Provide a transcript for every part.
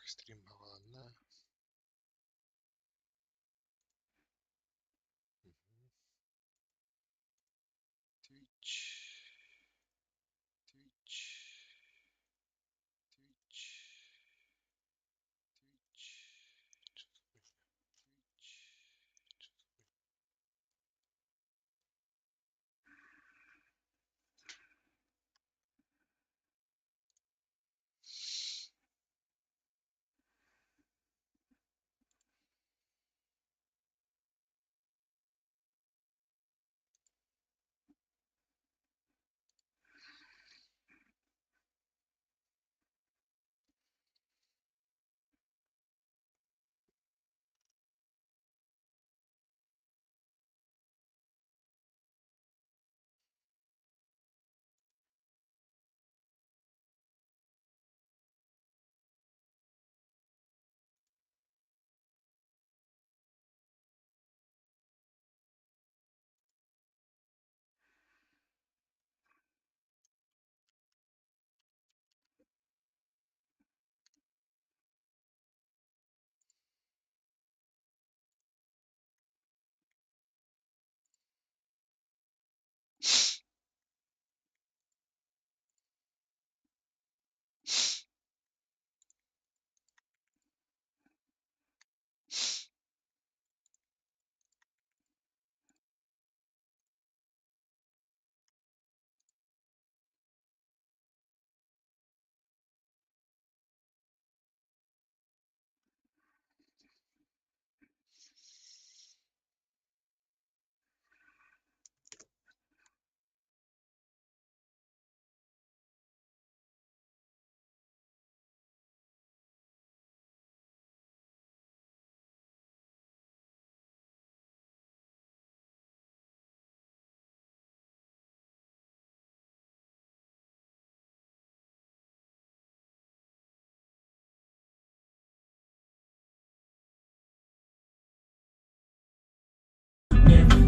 стрим havalanına. Twitch. Twitch. Twitch. Twitch.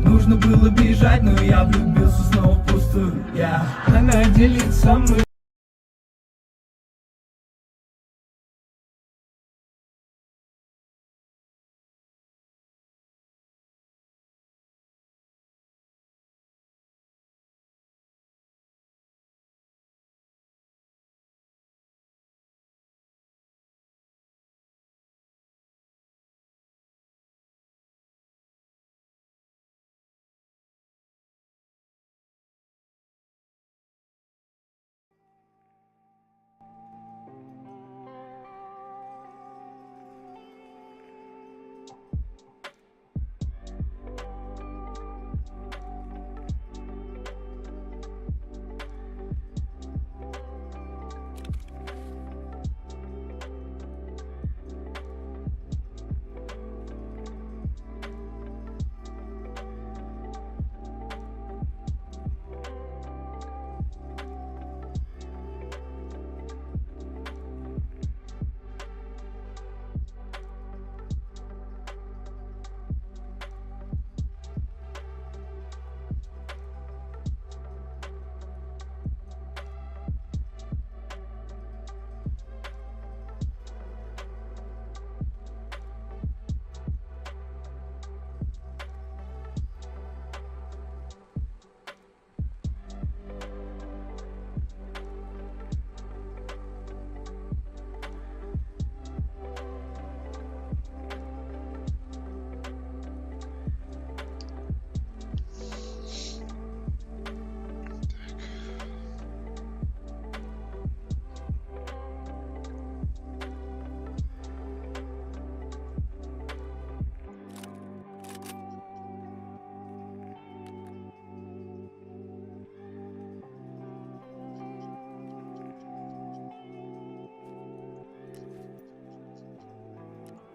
Нужно было бежать, но я влюбился снова в пустую. Она делит со мной.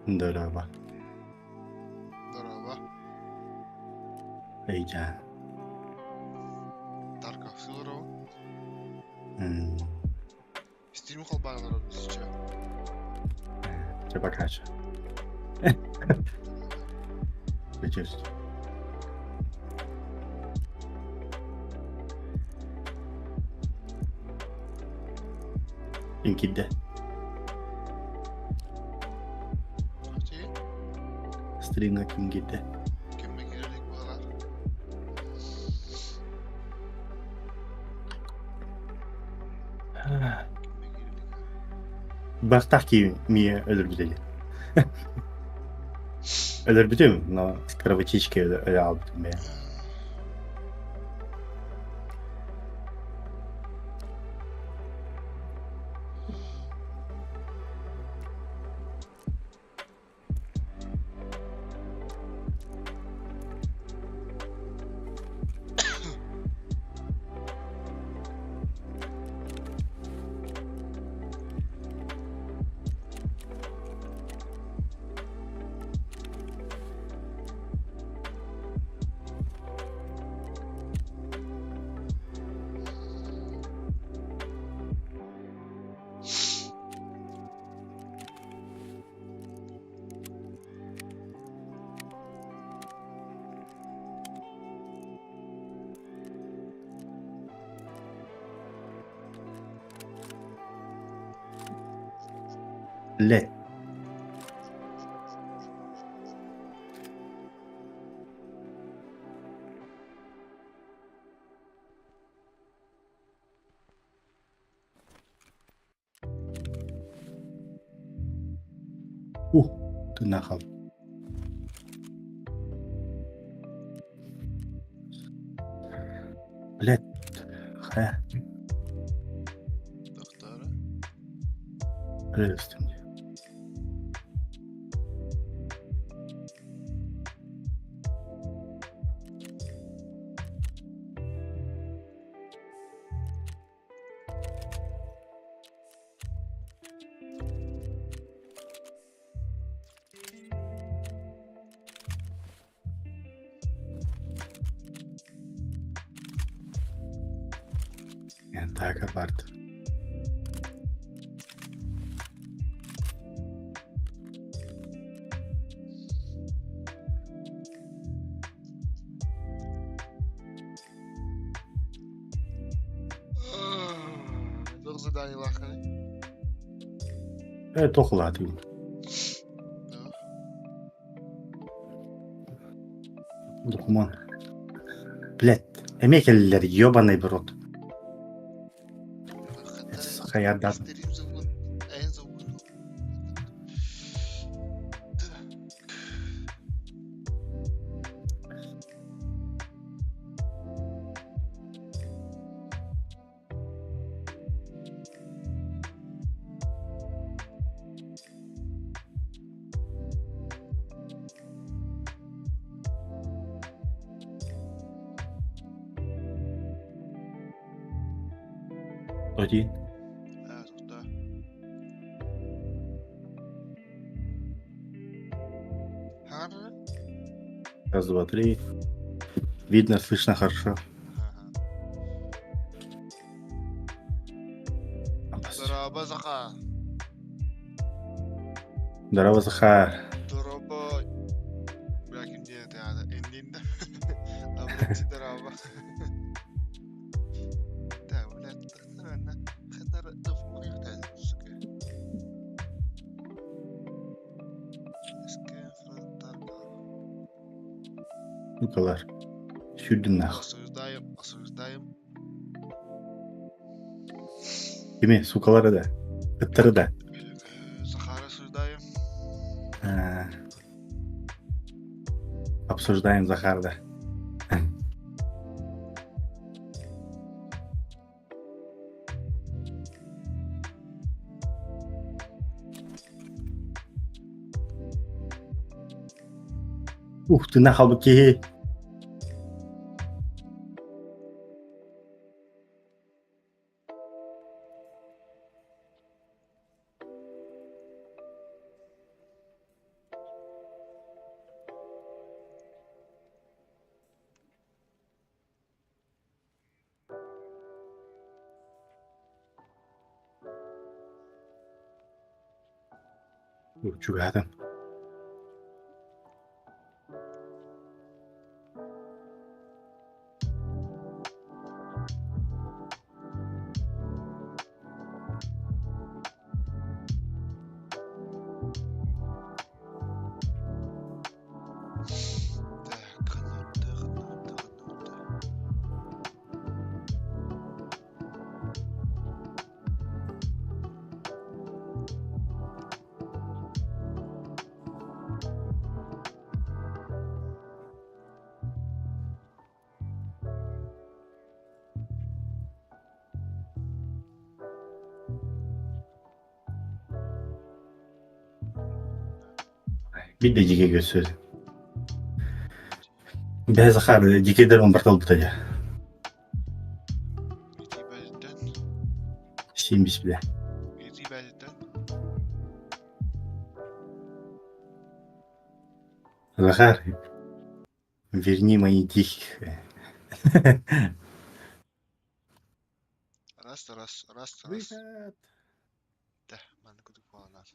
Здорово. Здорово. Ейджан. Дарка, все здорово. М, Стрим қалбағын ұрады Тебе покажу. Чувствую. Kim kidde? String'a kim girdi? Kime girelim bu kadar? Kime girelim? Bastak ki Mia ölür bir dedi. Ölür bir mi? No, Kravachички öyle aldım ya. LED. Tırnak al. LED. He. Doktora. Öyle üstünce. Yani takip vardı. Çok zadanie lachane. Evet okulatı. Dokuman. LED. Emek elleri yiyor bana bir rot. Hayalden. İstediğim zaman en zor. Один. Doktor. Harry? Раз, два, три. Видно, слышно хорошо. Daraba zaka. Здорово, Захар. Daraba. Belki diye yani endinde. Ablaçı daraba. Devlet tıklarına kadar tıfmı yükseldi. Eski fırlatlarla. Bu kadar. Sürdün nah. Asırdayım. Değil mi? Sukaları da. Kıtları da. Захара asırdayım. Ha. Обсуждаем Захар'da. Ты на halbuki. Чугадым. Bir de jige gösü. Be Захар, jigeder он бартал бутая. Ити бәлеттен. Şeymiş bile. Ити бәлеттен. Захар, верни мои дихи. Рас. Выход. Да, мәнні күдік боланады.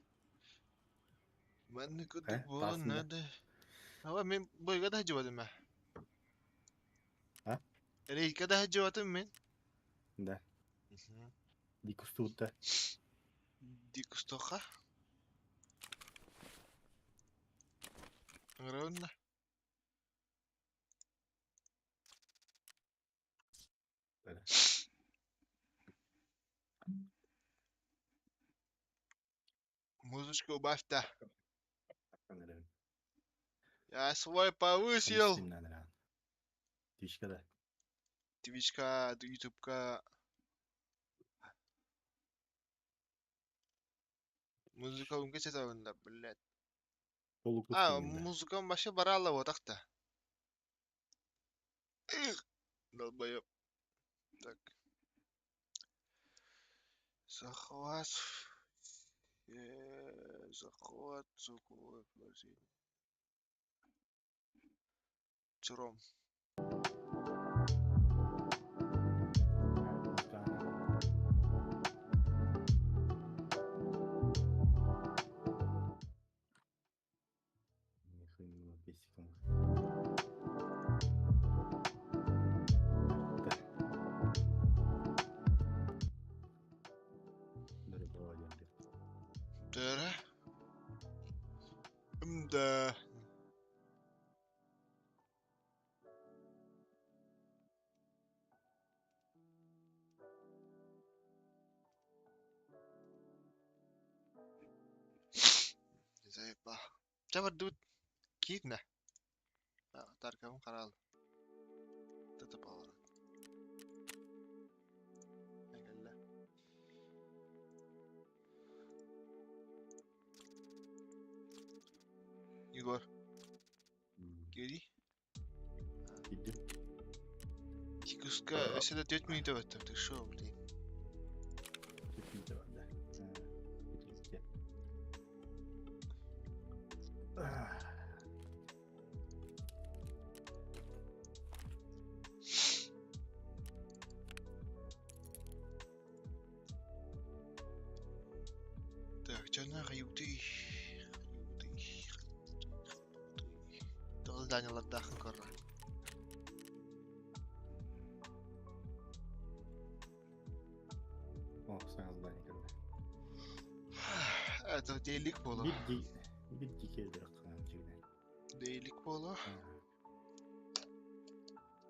Мәнні Ә, күдік басында. боланады. Ава, мен бойға да жауадым ә. А? Рейка да жауадым мен. Да, дикустута. Дикустоқа. Аңырауынна. Böyle. Музычка убавь-то. Sanırım. Я свой повысил. Konuştum lan lan. Twitch'da. Твичка, ютубка. Музыка унга чатауында, блядь. Oluklu А, filminde. музыкам башы бара ала отақта. Долбоёб. Так. Захват. Захват. Чуром. Нихуя, 5 секунд. Böyle проводим. Тара. Да. Заеба. Чабар дут. Кидна. Таркавым қарал. Тытып алар. Әгәллә. Егор, кери. Gittim. Тикуска, сюда 4 минут в этом. Ты шо, блин? Gittim de bende. Bitti. Так, чана хаюты. Тогда занял отдахын корра. О, саңыз бәне кірді. Это дейлик болу. Bir dikey bir akıllan çekti. Дейлик болу.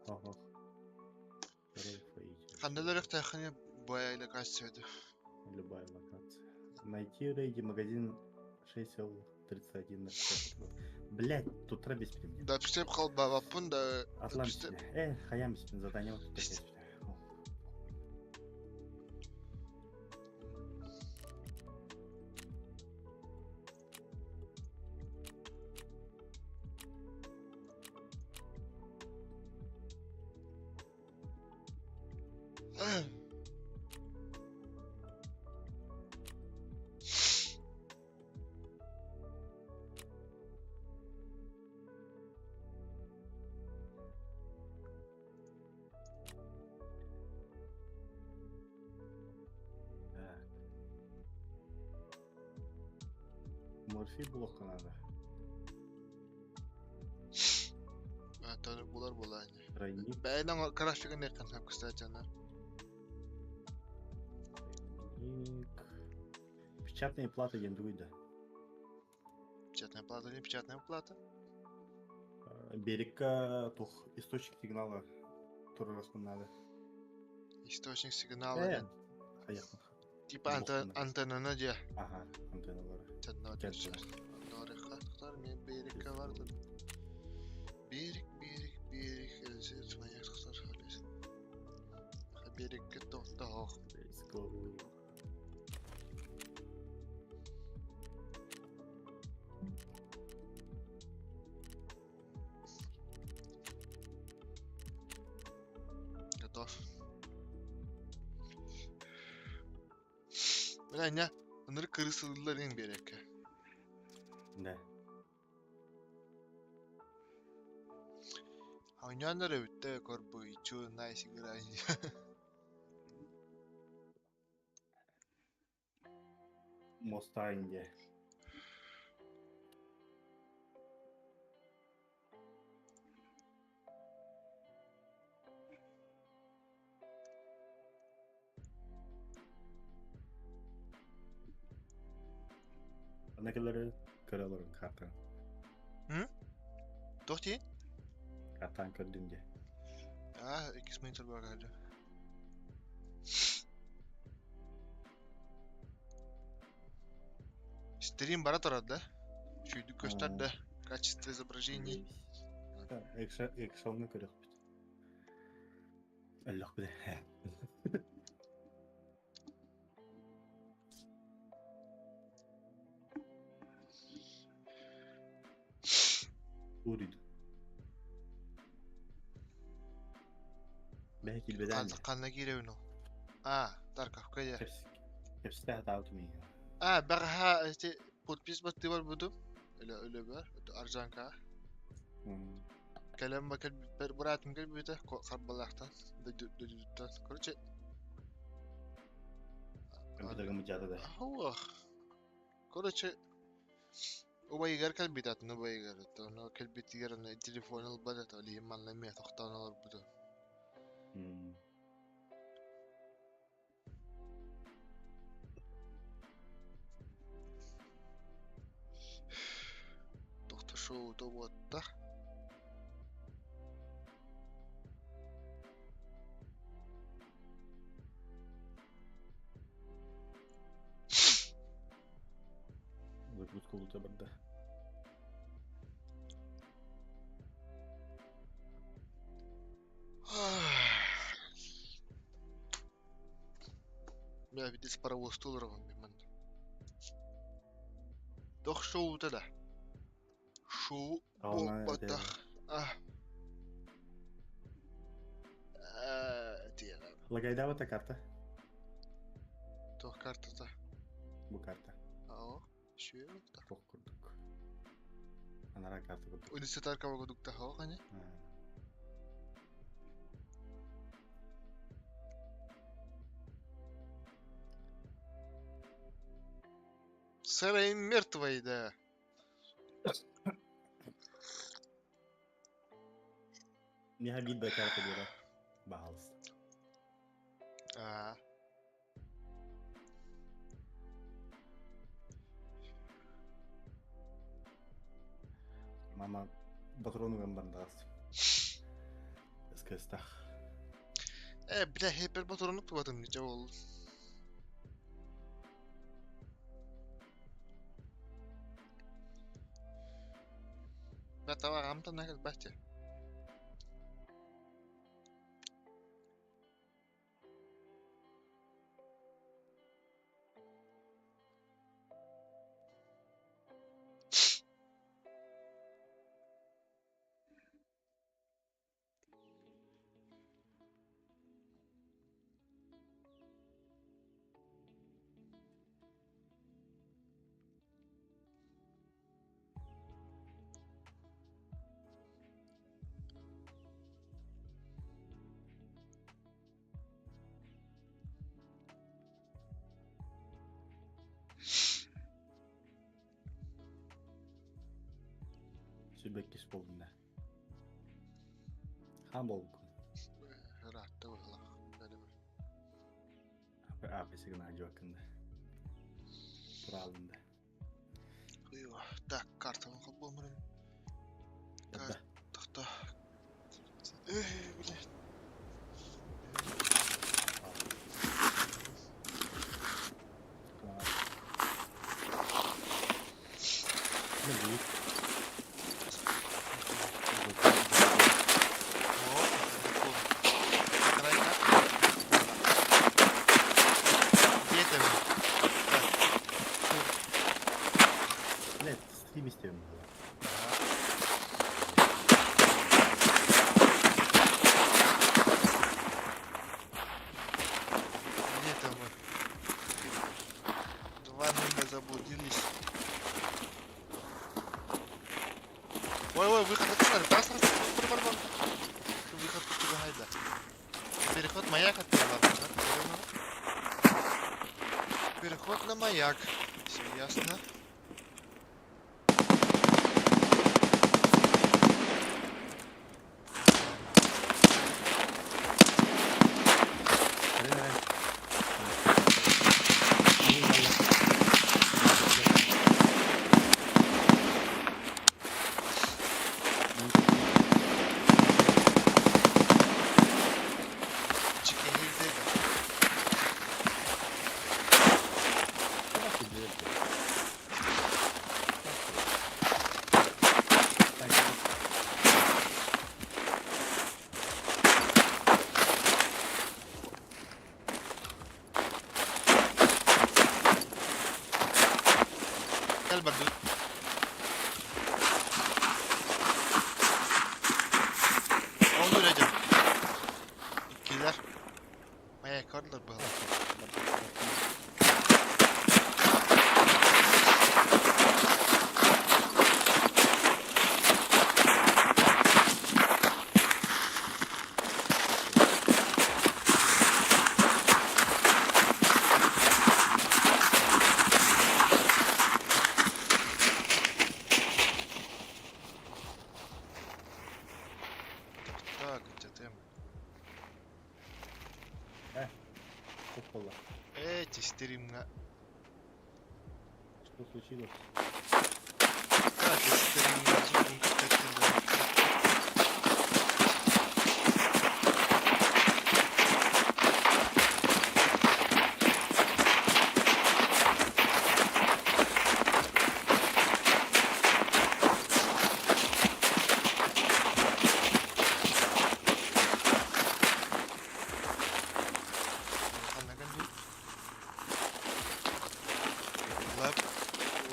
Ох. Қандайлар тахыне бояйлы кастеді. Любая локация. Найти рейди магазин 6L31 на 50. Блять, тут без примера. Да пістеп қалба бапын да... Атлантия. Хаям için задание вот такое. Morfi blokka надо. Таны болар болайын. Тройник. Бәйнің графигін еқан, кстати, ана. Тройник. Печатные платы ендуйда. Печатная плата или печатная плата? Берегка тух источник сигнала тоже раз надо. Источник сигнала. Аяқын. Типа антеннаны де. Ага, антенналары. Тәдін өтеші. Нары қақтықтар мен берекке барды. Берек, әлсіз твоя қақтар халес. Берекке тоқта оқ. Let's go. Ulan ya, onları kırısıldılar en bereke. Ne? Oynayanlar evet de korbu iço nice gray. Mustang'e. Anakileri kırılırım kartan. Doch değil? Kartan kırdınca. Ah, ikisi meter var galiba. Стрим брат да? Şuydu göster de. Качество изображений. Экшонны көрөк бит. Аллах биле. Урид. Belki beden. Kanına girelim o. Ah, Tarkov kaya. Hepsi de hata etmiyor. Ah, bak işte podpis battı var budum. Öyle var. Arjanka. Kalem bakal beratım gel bir de karbalaktan. Düdütten. Korçe. Компьютерге мыжады да. Hava. Korçe. O baygar kalbidat no baygar. No kalbit yarın telefon al badat ali manlamaya toxtan alır budum. Doktor şoу da botta. Загрузка лута барды. Я видел паровоз толром мен. Doch şoу da. Şoу botta. Ah. Diye. Лагайдава та карта. Doch kartada. Bu karta. Aa. Şu yok da. Çok kurduk. Anara kartı kurduk. Unisat arkama koyduk da hava hani. Сарай мертвый, да. Не обид да карта бира. Баалс. А. Мама патрону бандас. Eskestah. Bir de hiper motorunu tutmadım nice oldu. Ben tamam amta ne kadar bahçe. Sübekkiş buldum da. Ham bulduk. Rahat da valla. Abi sigin acı hakkında. Turalında. Eyvah. Tak kartamı kapılmırım. Tahta. Bile. Ne büyük. Ne? Stream istiyorum. Бар. Выход туда хайда. Переход маяк отправил. Переход на маяк. Все ясно. Hadi lan. İyi vallahi. Chicken Hill'deydi. Nasıl diyor ki? Gel Bardu. Onu öleceğim. İkiler. Mayak kardılar bu. Так, çatayım. Hoppala. Тестерим. Что случилось? Да, тестерим. Зубом как-то.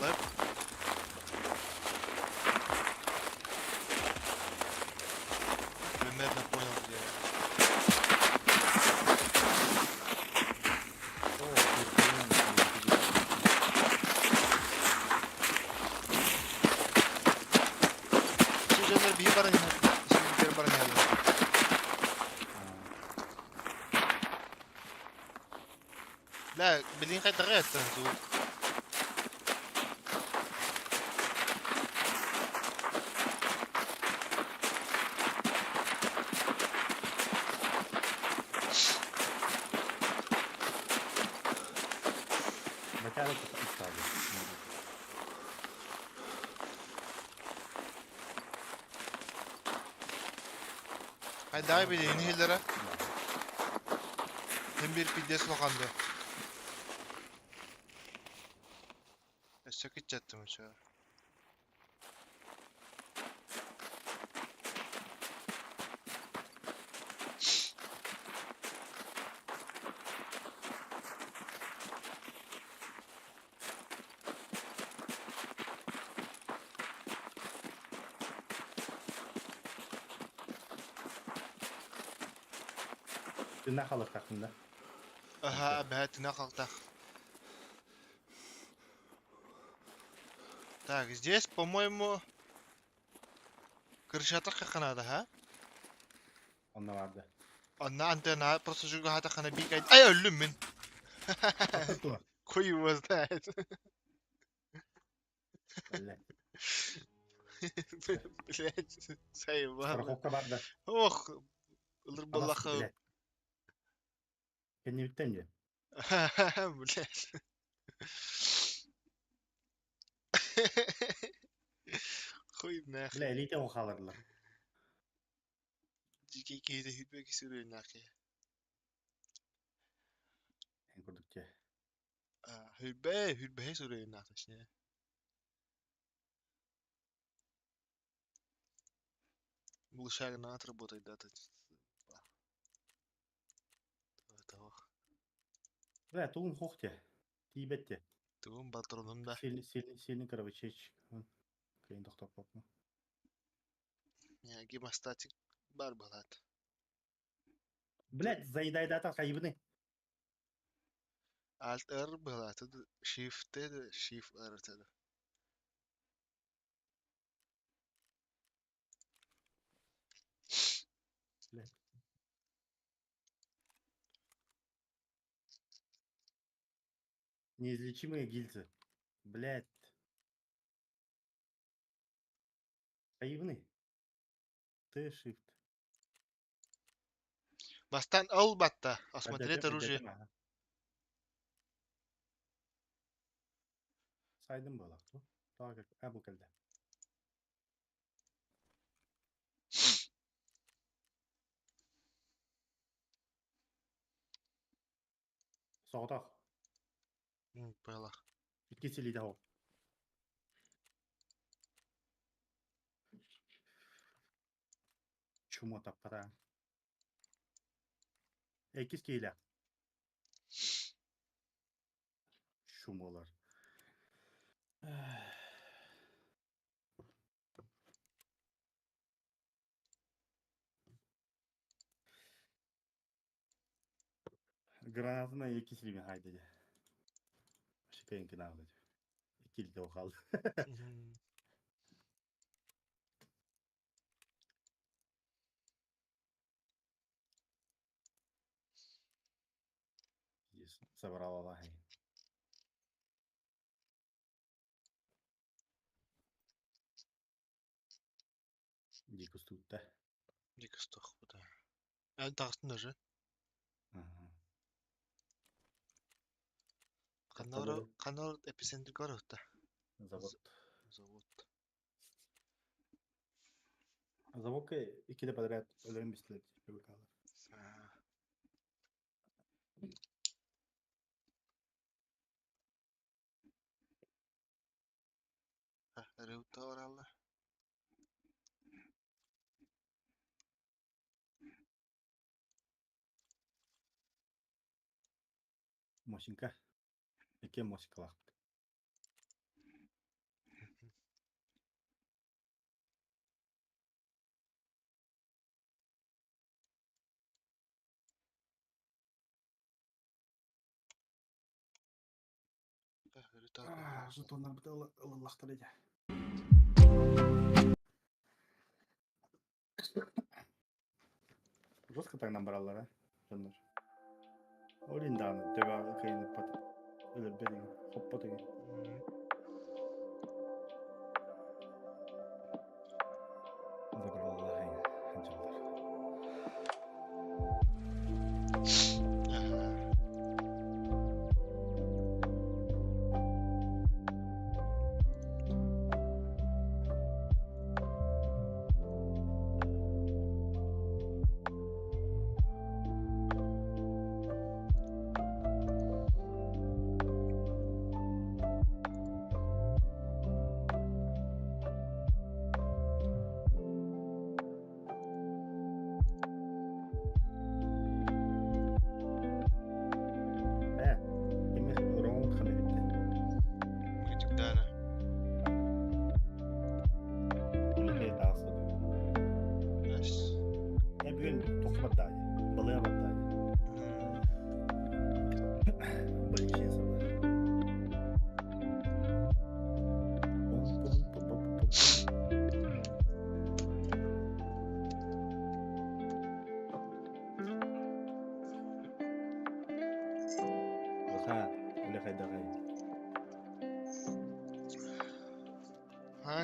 Lep. Примерно понял, где я. О, охрененно, Sözler bir barın yanında. Şimdi bir barın yanında. لا بدين قد غير تنتو. Bakalım tutmuş abi. Hadi daha bir yeni hillere. Hem bir piddes lokandı. Sakit çattım uçağı. Ne kalır hakkında? Aha, бәтіне қалдақ. Так, здесь, по-моему, крышата как надо, ha? Onda vardı. Ondan antena, просто juga hata kana bir kaydı. Ay öldüm ben. Tuttu. Koyu was that? Öyle. Блять, sayın Страховка vardı. Oh, ılır Anası ballakı. bile. Kendi bitince. Блять. Koy nahı. Bile elite o kalırlar. Dike keyde hütbeki sürüyor nahı. En kurdukça. Hülbe sürüyor nahı işte. Бұл шагына отработать дата. Того. Bile tuğum hokça. Tibette. Tuğum patronum da. Сильный кровотечь. Kıyın doktor bakma. Ya гемостатик бар балат. Блять, заедает это кайбны. Alt R балат. Shift Shift R tadı. Блядь. Неизлечимые гильзы. Блядь. Наивный. Т-shift. Бастан албатта осмотреть оружие. Saydım bu alaktu. Daha как bu geldi. Soğudak. Было. İkisi lider o. Чума таппара. Экис кейле. Şumalar. Granatına ekis limi haydi. Şikayın kına aldı. İkili de o kaldı. Собрал Аллахи. Дикус тут, да? Дико стох, да. А тағыстың даже. Қанар эпицентр бар өтті. Завод. Завод. Заводка ikide подряд ölüm bisiklet привыкала. Реута оралды. Машинка. Эке машинкалак. Жетондар бітті ылылақтар еді. Жестко так набралар, а? Жандар. Олинданы төбағы қиынып батып. Өліп берген. Хоппа деген. Забралар қиын. Жандар.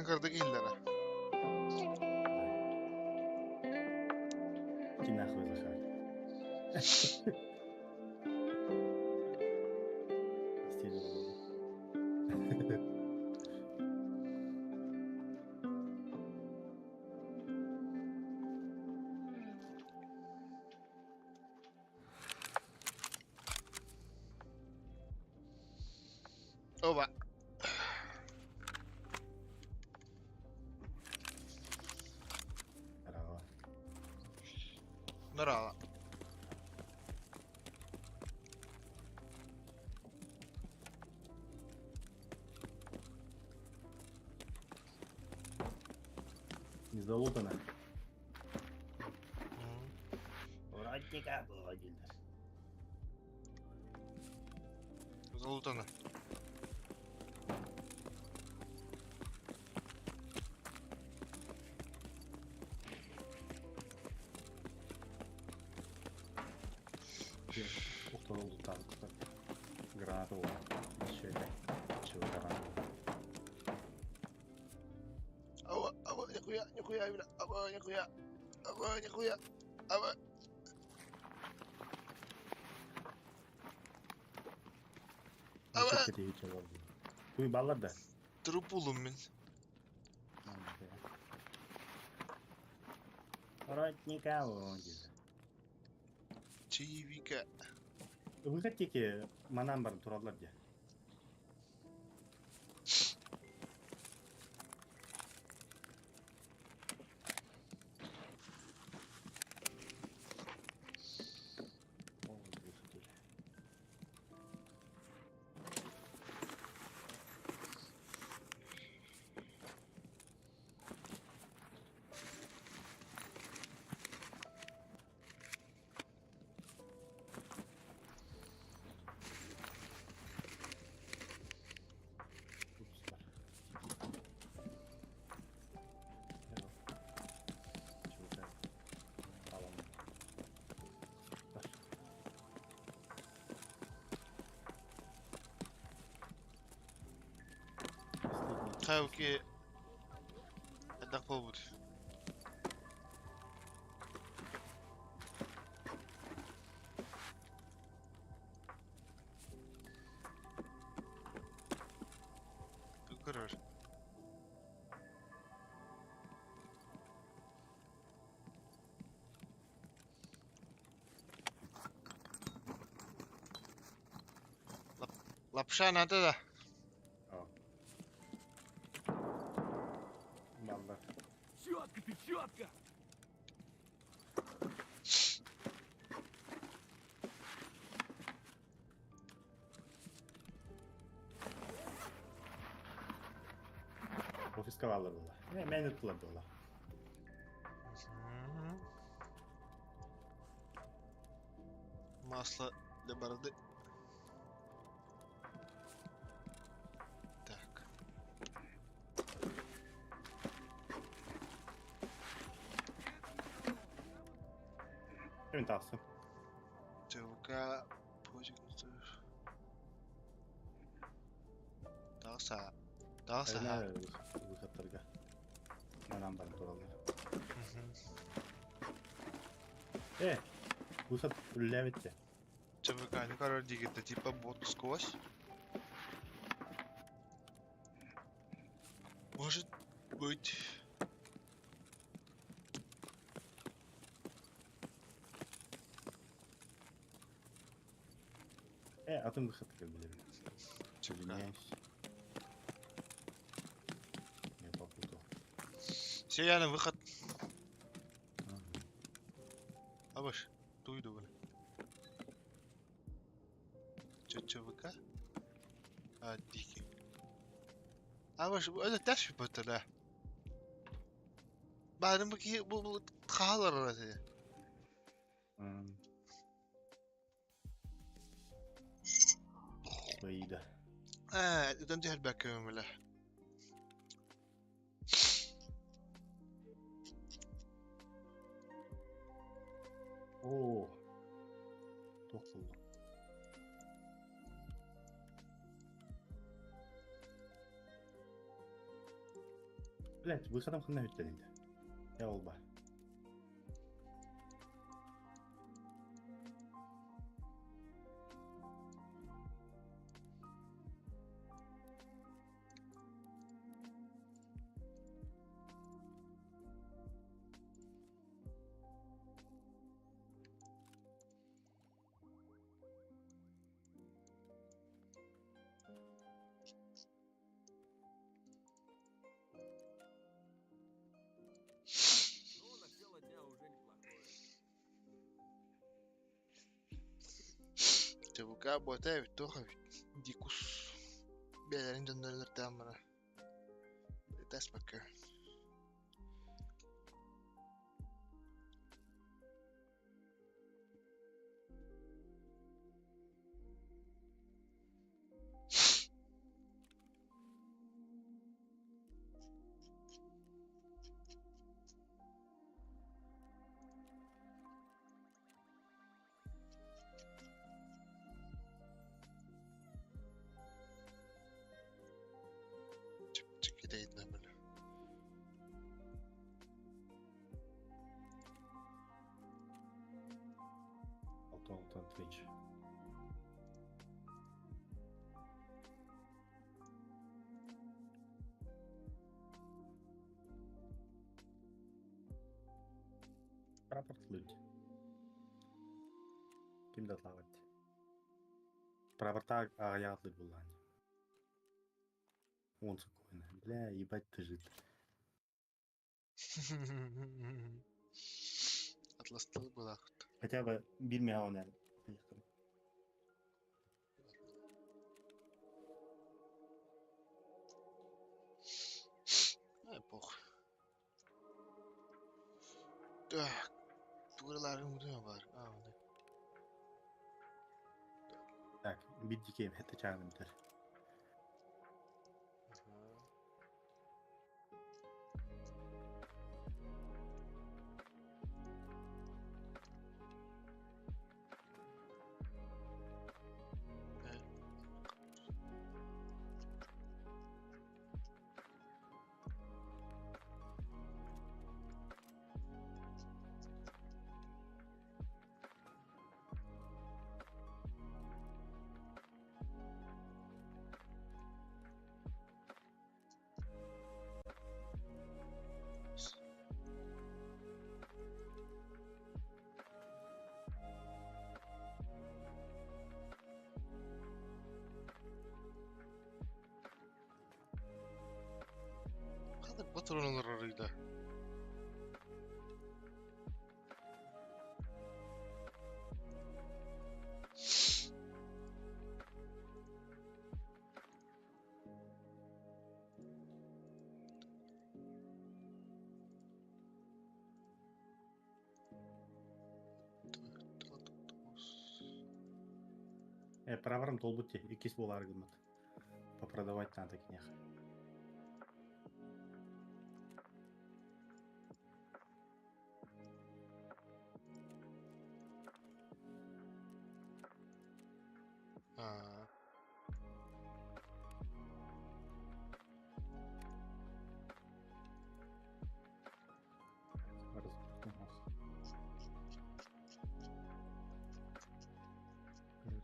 Кырдык иллere. Иди нахуй захар. Оба. Нырала. Не залутано. Вроде как было. Залутано. Где установил танк? Гранату. Еще это. Чего гранату? Ава, нихуя, бля. Ава, нихуя. Ава. Ничек кете geçiyor oldu. Kuy ballar da. Трупулум мен. Вроде никого дейді. Чаевика. Выход теке манан барын туралар де. Хайуки. Это повод. Кукураж. Лапша надо да. Балдар. Четко ты, четко! Konfiskavalar булла. Мени тутлар булла. Масло для бороды. Так. Kimin tavsiye? ТВК. Дағса. Дағса. Выходтарга. Манан барын туралар. Выход үлләбетте. ТВК не король дигита типа бот сквозь. Может быть. Атын выходтарга билем. Извиняюсь. Я попутал. Сериальный выход. Абаш, туйду бля. ЧВК? А, дикий. Абаш, это таш бата да. Бәрін бұл қалар арасы. Bayıda. Ödem değil bakıyorum öyle. Oo. Çok buldum. Блять, выходом хана hütteliydi. Ya olba. Ну, начало дня уже неплохое. ТВК ботаев тоже дикус. Бәлерін жандарлар тамыра. Тәс бакы. Twitch. Рапортлуть. Ким датлавать? Прапорта аяғлы болған. Он спокойно. Бля, ебать ты жит. Атластыл была. Хотя бы бирме ауна. Похуй. Так. Туғырларың өте бар. Так, биддикейм, это чағым бітір. Қандай патроналар арайда? Праворым толбутте, икис бол аргумент. Попродавать надо кнех.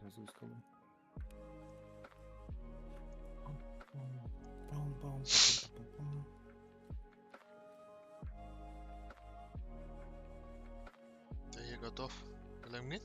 Разускал. Да, я готов. Лемнит?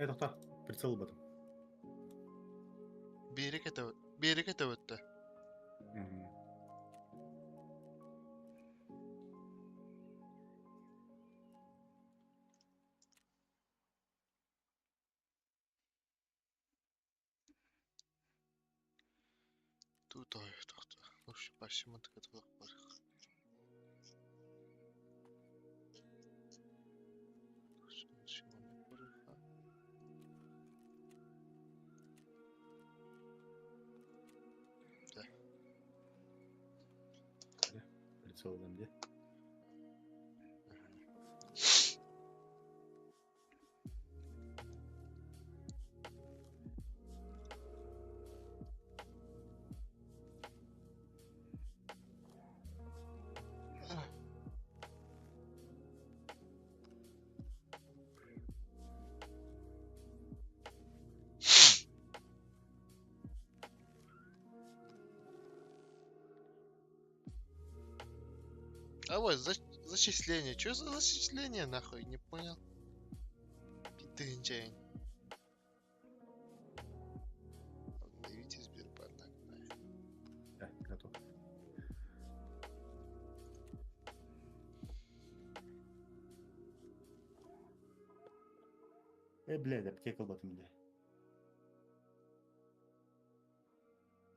Тоқта, прицел бадым. Бері кете өтті. Тут ой, тоқта. Вообще почему так это бар? Прицел где? А вот зачисление. Что за зачисление нахуй? Не понял. Питынчайн. Обновите Сбербанк. Да, готов. Блядь, аптека батым бля.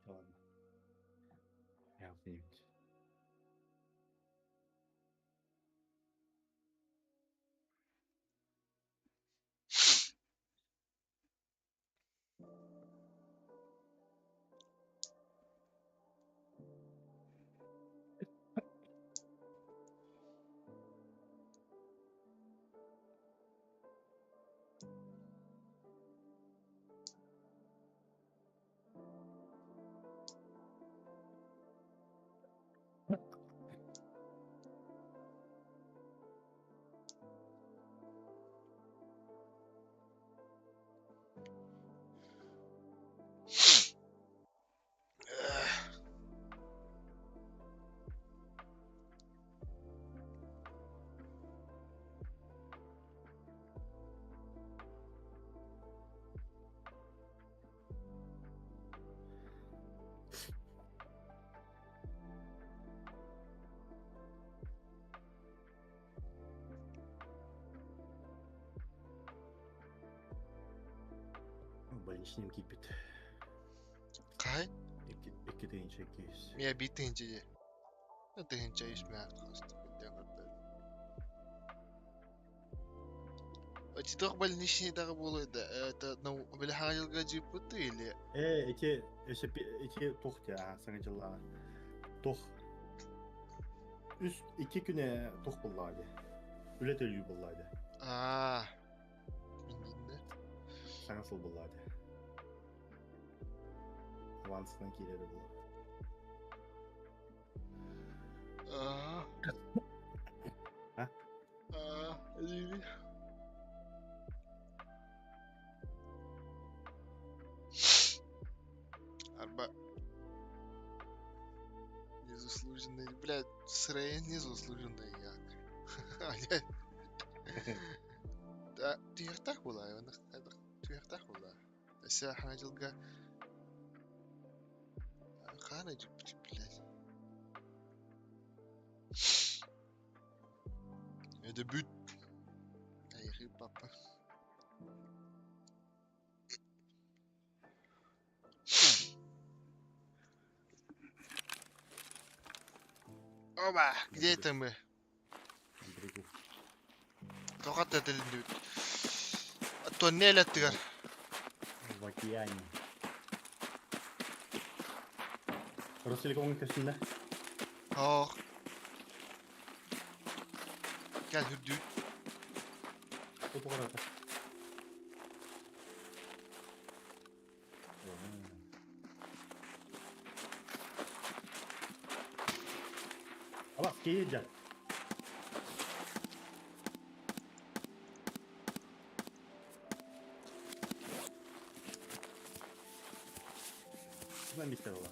Ладно. Я где-нибудь. işim kipit. Kay? İki deyince 200. Ya bir tınca. Ne tınca ismi kastı. تقبل نشي تقبل بالحاجة القاجي بطيلة İki toh ya sanıcılar. Toh. Üst 2 güne toh bulladı. Ület ölüyü bulladı. من Sana nasıl bulladı? Avansından kileri bu. Ha? أدري أربعة незаслуженный, блядь, срая незаслуженный як. Да, تيرتاح والله انا تيرتاح والله بس احنا تلقى خانة جبت بلاد هذا بوت يا اخي بابا اوبا где мы Andrigu. توقعت اللي التونيل التقر В океане. Rostelecom'un köşesinde. اه gel hüddü Topu orada. Allah geleceğim. Ben bir ola.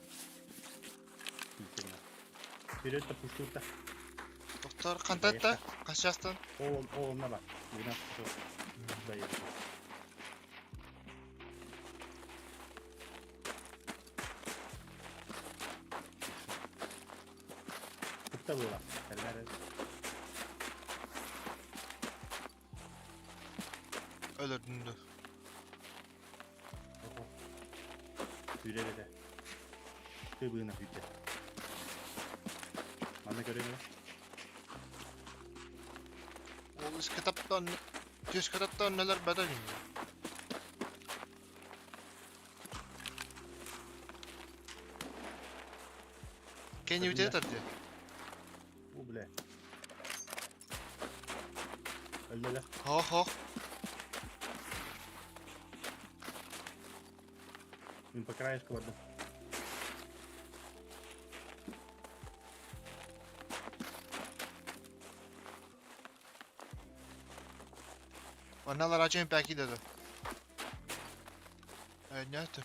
Bir öte puşturta. doktor kantatta kaçastan Oğluna bak. Buna dayı. Kıpta bu lan. Eller. ölürdün de Hürele de. Kıbığına hütte. Bana göre mi? o biz kitaptan düz kitaptan neler bedel kendi video tartı Bu bile. Öyle. ha Він по краєшку води. onlar acayip belki dedi ne yaptım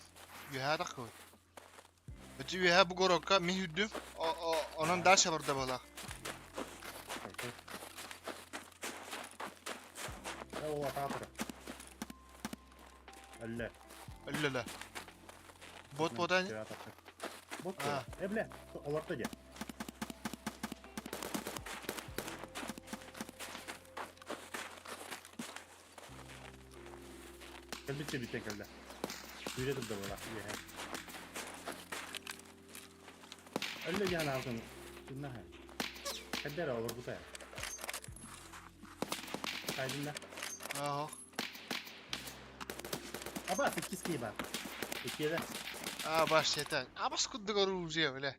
yuha da koy Ötü yuha bu gorokka mi hüddüm onun ders yapardı bala Okey. O atatır. Öyle. öyle bot bodan Bot Ha. ya. Eble. Alartta gel. Elbette bir tek elde. Yürüdüm de böyle. Öyle yani aldın. Ne ha? Kader olur bu da. Kaydında. aha Aba 8 ki bak. 2'ye de. baş yeter bas kuddu gorulca öyle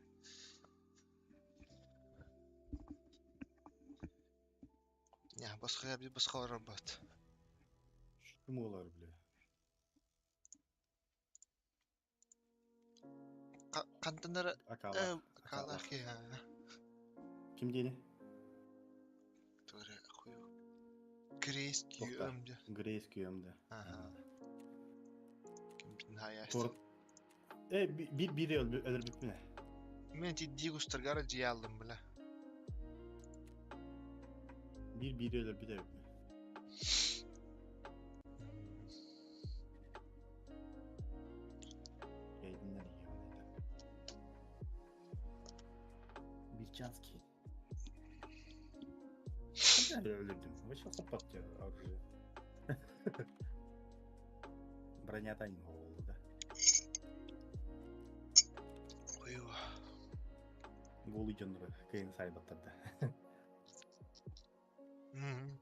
ya başka bir başka robot Şu mu olar bile. kantanlara Akala. kalar ki ya Kim diyeni? doğru koyuyor Grace diyor Doktor. amca Grace köyümde. aha nihayet Tor. Biri ölür bitmine. men tiddi göstergara ciyaldım bile Biri ölür bir de bitmine. Yayınlar iyi oynaydı. Bir chance ki. Ben de öldürdüm. Вообще kapat ya. Bronyadan oldu. ايوه. Голый жанры кыйын сайбаттарда. مم.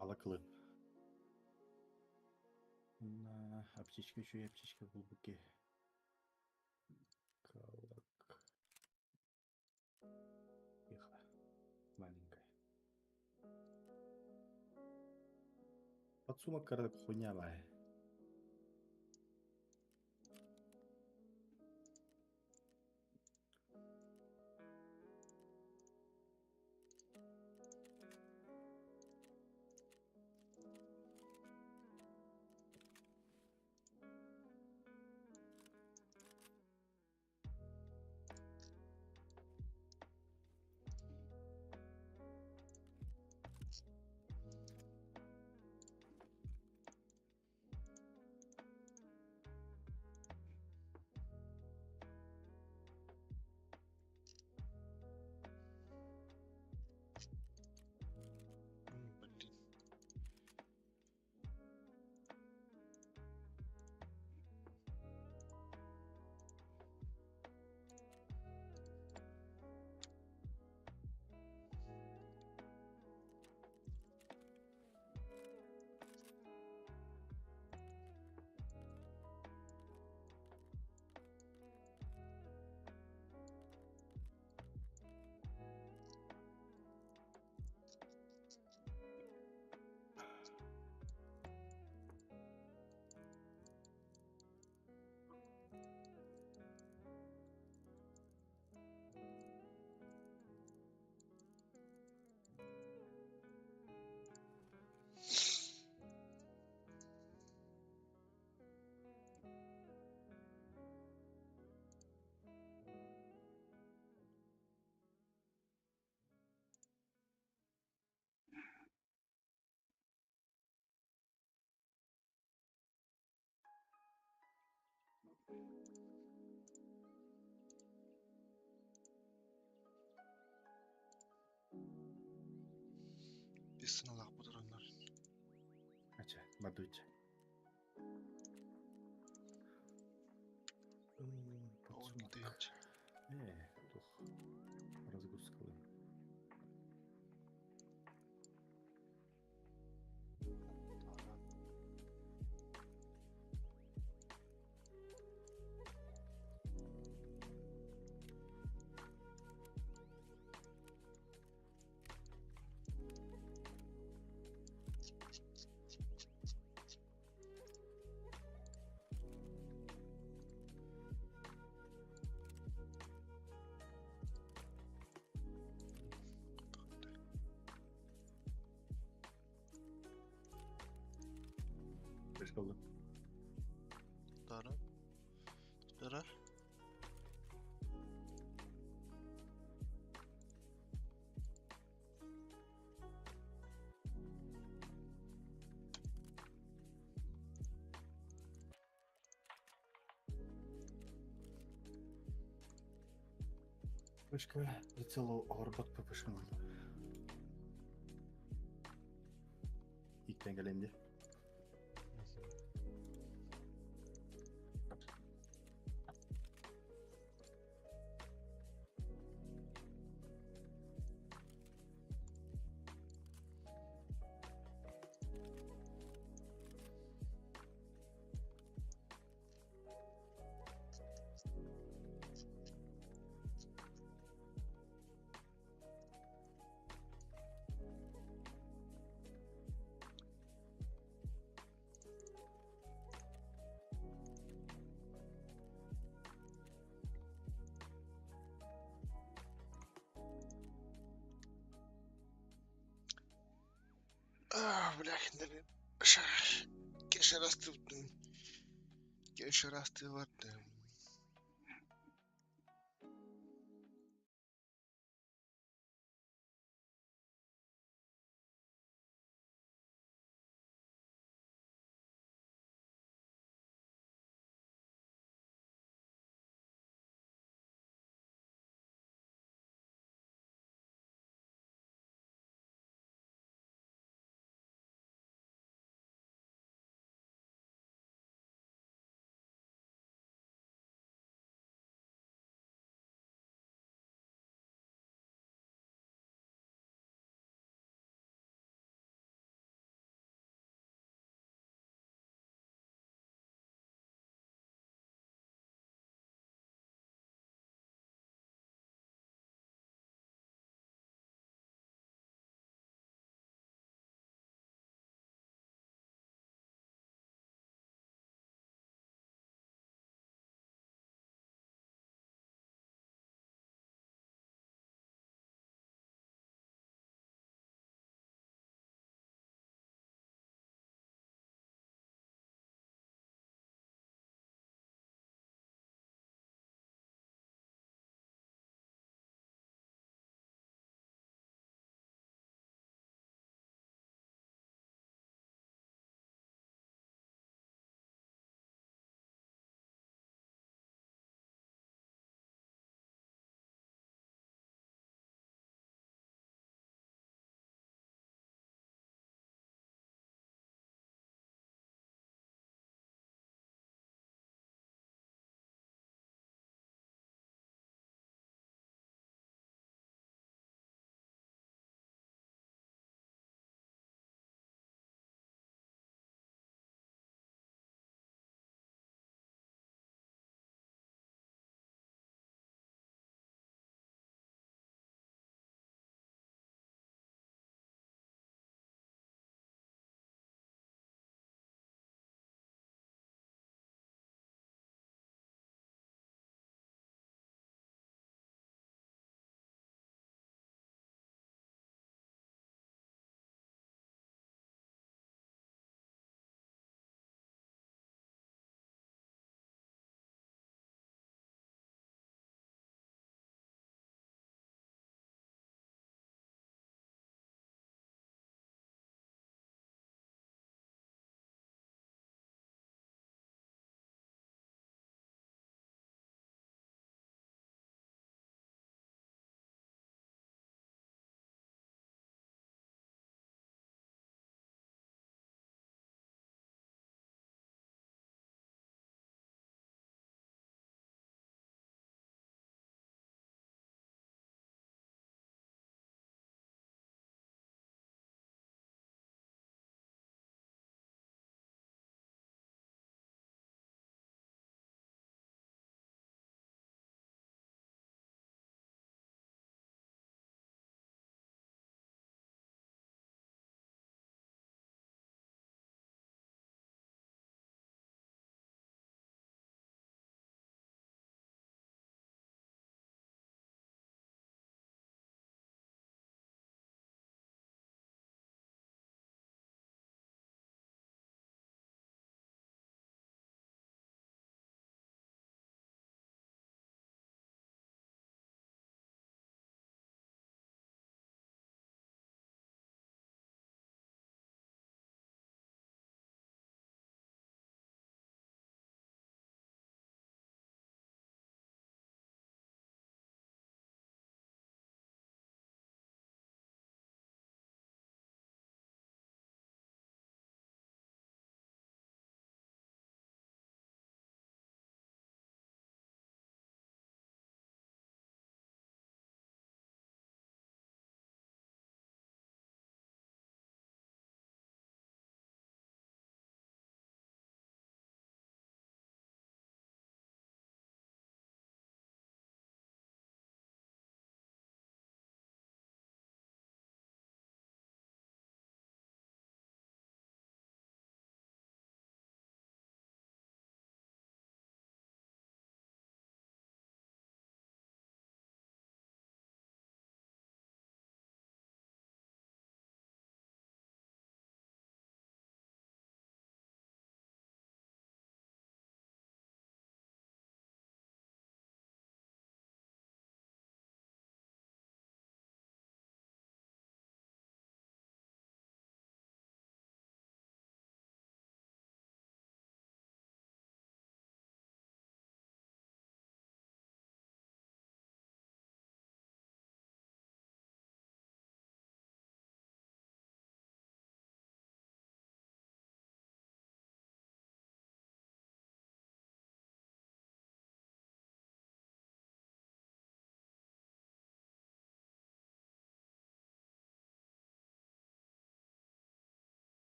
Алакылы. На аптечка еще и аптечка в глубоке. Калак. Тихо. Маленькая. Подсумок карак хуйнявая. Блин. Писаналах будыранlar. Ача, бадуйча. Он deyince. Тух. Разгрузка. Kaç kaldı? Taraf. Taraf. Пышка прицелу горбат пышкан. İlk dengeленdi. Еще раз ты вот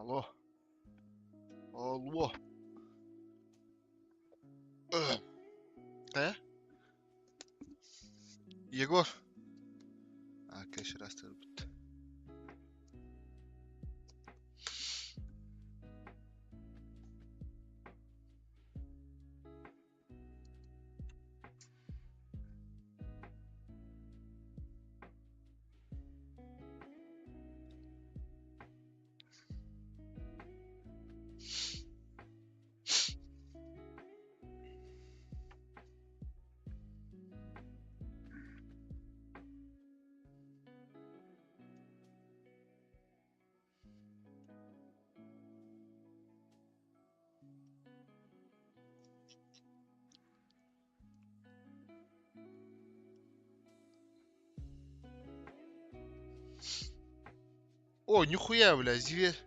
Алло. Алло. Кая? Егор. Кеш растыр бит. О, нихуя, бля, зверь.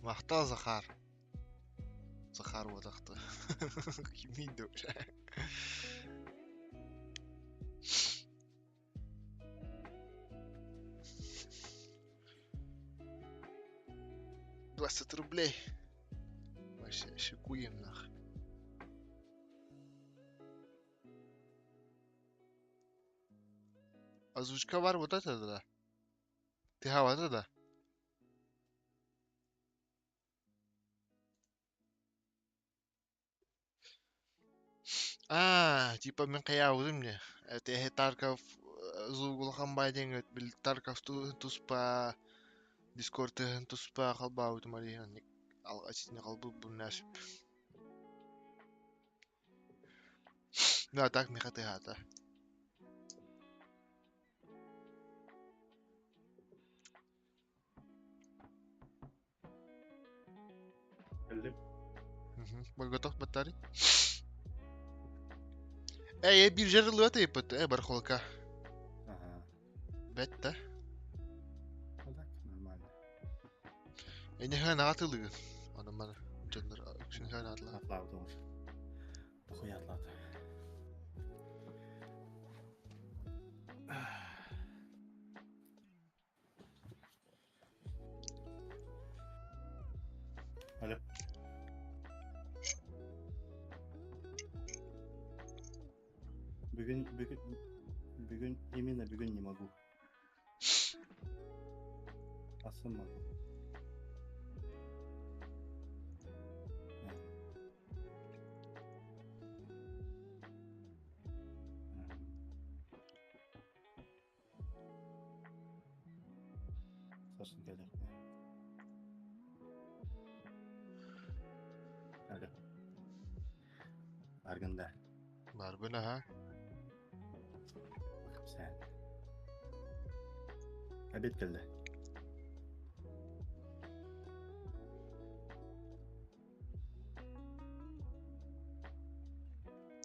Мақта Захар. Захар одақты. Кимейді, бля. $20. Вообще, шикуем нах. Озвучка var вот это да. Ты хавата да. Типа мен каябыдым не. Это Тарков зугулхан байден бил Тарков туспа Discord туспа калбабыт мария. Алга читне калбы бу насип. Да, так не хата. Geldim. Вы готов батареи? Я bir жарылы это и пот, бархолка. Ага. Бетта. Ну так, нормально. Не хана атылыгын. Аны мана жондар үчүн хана атла. Atlardı olur. Pokой atladı. Alo. Bugün yeminle bugün не могу. Asıl могу. Sosun gelir. Alo. Argında. Бар бына ha. Bakıp sen. Обед geldi.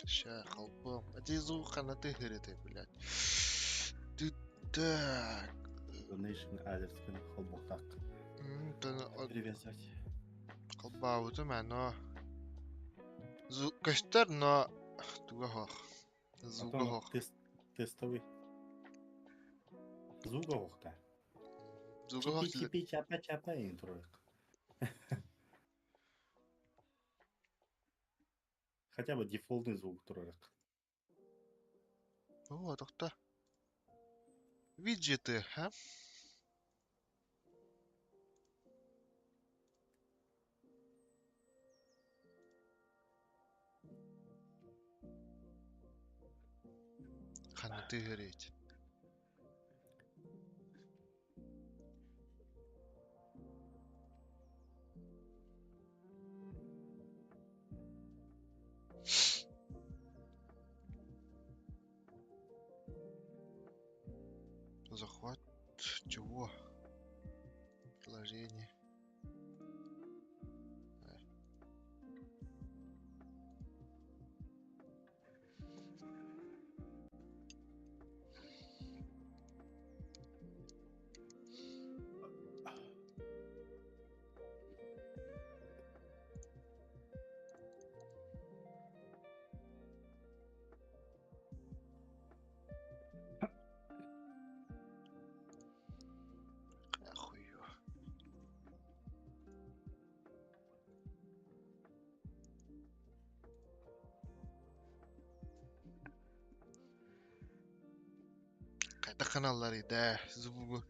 Ща, халпом. А ты звук на ты это, блядь. Ты так. Donation adres günü kolboktak. Ты Привязать. қалбабыты мәно. Көстер, но туга хох. Зуга Потом хох. тестовый. Звуковых-то. Зуга хох. Чипи-чипи, чапа-чапа интроек. Хотя бы дефолтный звук троек. О, тоқта. Виджеты, а? Қанаты ғырет. Захват чего? Приложение. Katta kanallarıydı. Zubugu.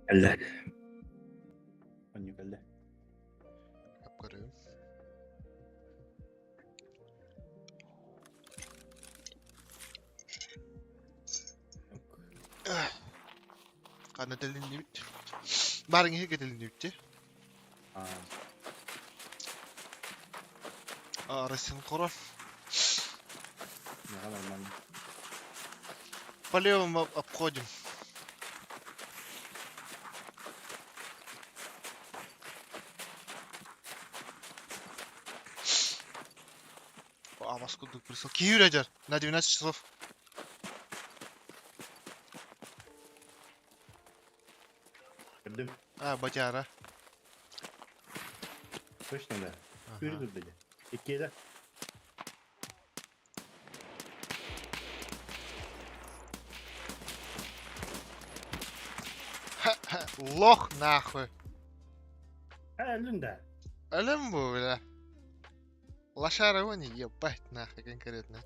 Geldi. Anyu geldi. Yapkarıyorum. Karna delindi bitti. Barın ihe delindi bitti. Aa, Arasın koran. ne kadar ben Полевым обходим. А, паскудный присел. Киевля дер. На 12 часов. gördüm. Батяра. Точно да. Ага. Yürüdür dedi. İkiye Лох нахуй. Elinde. Ölüm bu bile. Лошара его не ебать нахуй конкретно.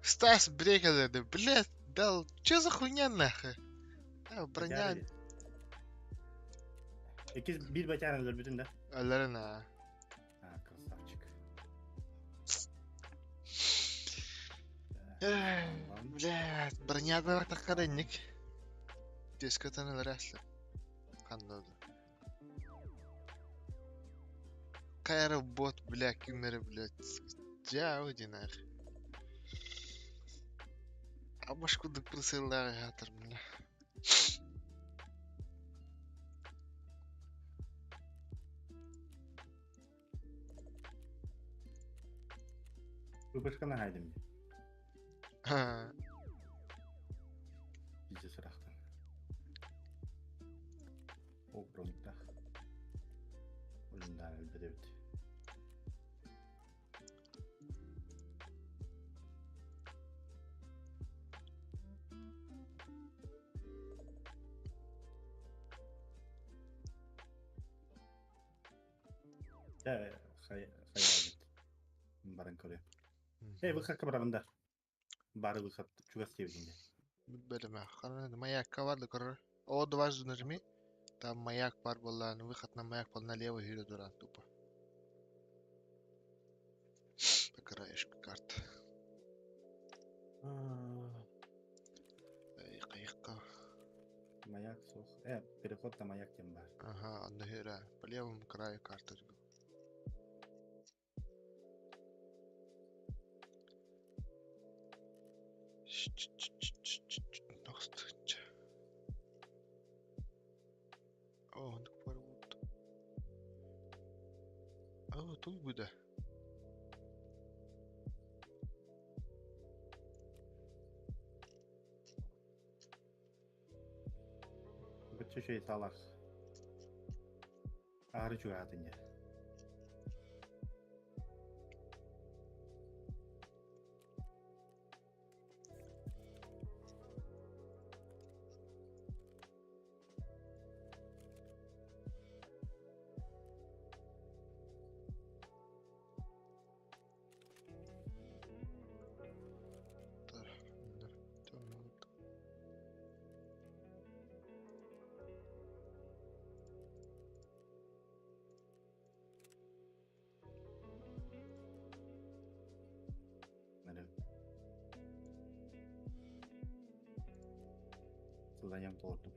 Стас брекалады, блядь, дал. Чё за хуйня нахуй? Броня. İkiz bir bacağınızdır bütün de. Ölürün ha. Ha, krasavчик. Блядь, броня такаренник. Дискотаны вырастли. Кандоду. Кайры бот, бля, кюмері, блядь. Жау динах. А башкудык присылдары хатыр, бля. Bu başka ne haydim? Ха. Bizi sıraktan. O kronikta. Oyundan elbette bitti. Ya, hayal. Barın koruyor. Hey, bu kakka barabında. Бары выход чугас sevdiğinde. Бөліме. Қараны маякка барды көрір. О, дважды нажми. Там маяк бар была, выход на маяк был налево и дуран тупо. По краешку карты. Қайыққа. Маяк сох. Переход на маяк тем бар. Ага, андагера. По левому краю карты. О, так порвут. О, тут буде. Bütçe şey salak. Ağrı çuğatınca. Созданием торта.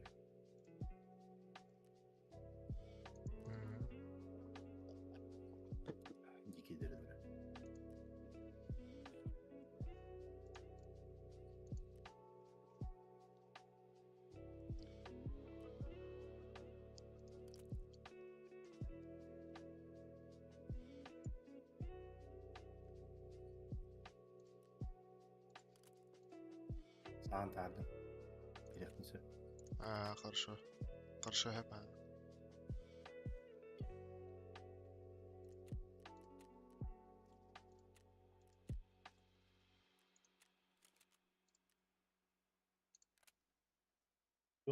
Дикий дыры. Саған тардым. Керектісі. Хорошо. Хорошо, хэпа.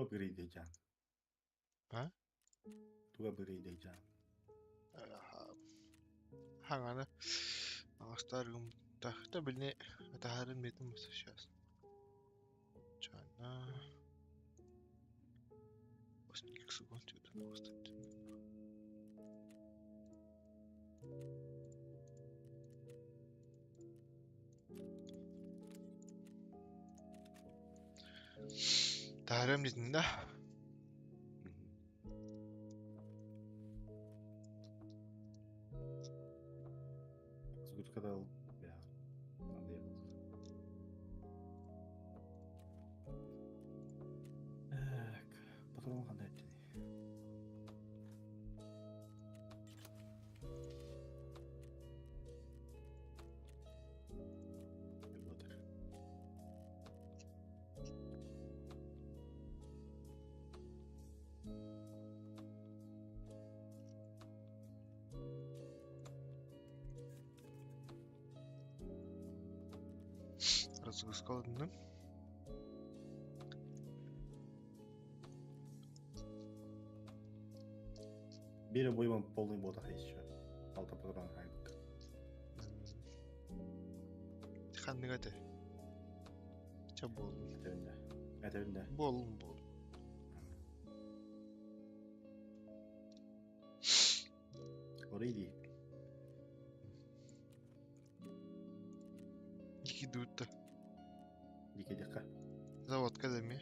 Tuğa biri diyeceğim. Ha? Tuğa biri diyeceğim. Hangana ağaçlarım da biline taharın metin masajaz. Çana. Başka ilk su kontuyordun. Taharım dedin de. Zgurka da ya. Anlayalım. Bakalım kadar ettiğini. Budur. Разгрузка калдың. Бері бойым полный бода еще. Алты патрон хайдық. Ханныга те. Ча болдың. Әтеуінде. Әтеуінде. Болдың. Orayı değil. İki dörtte. Dike dikkat. Zavodka demi.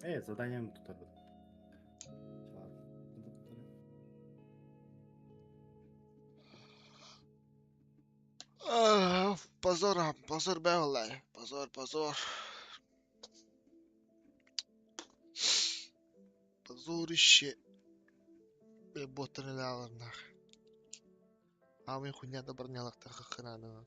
Evet, zadaniyem tutar bu. Позор be vallahi. Позор. Позор işi. Be botunu da alırlar. Abi хуйня da barnyalıkta kıkıranı.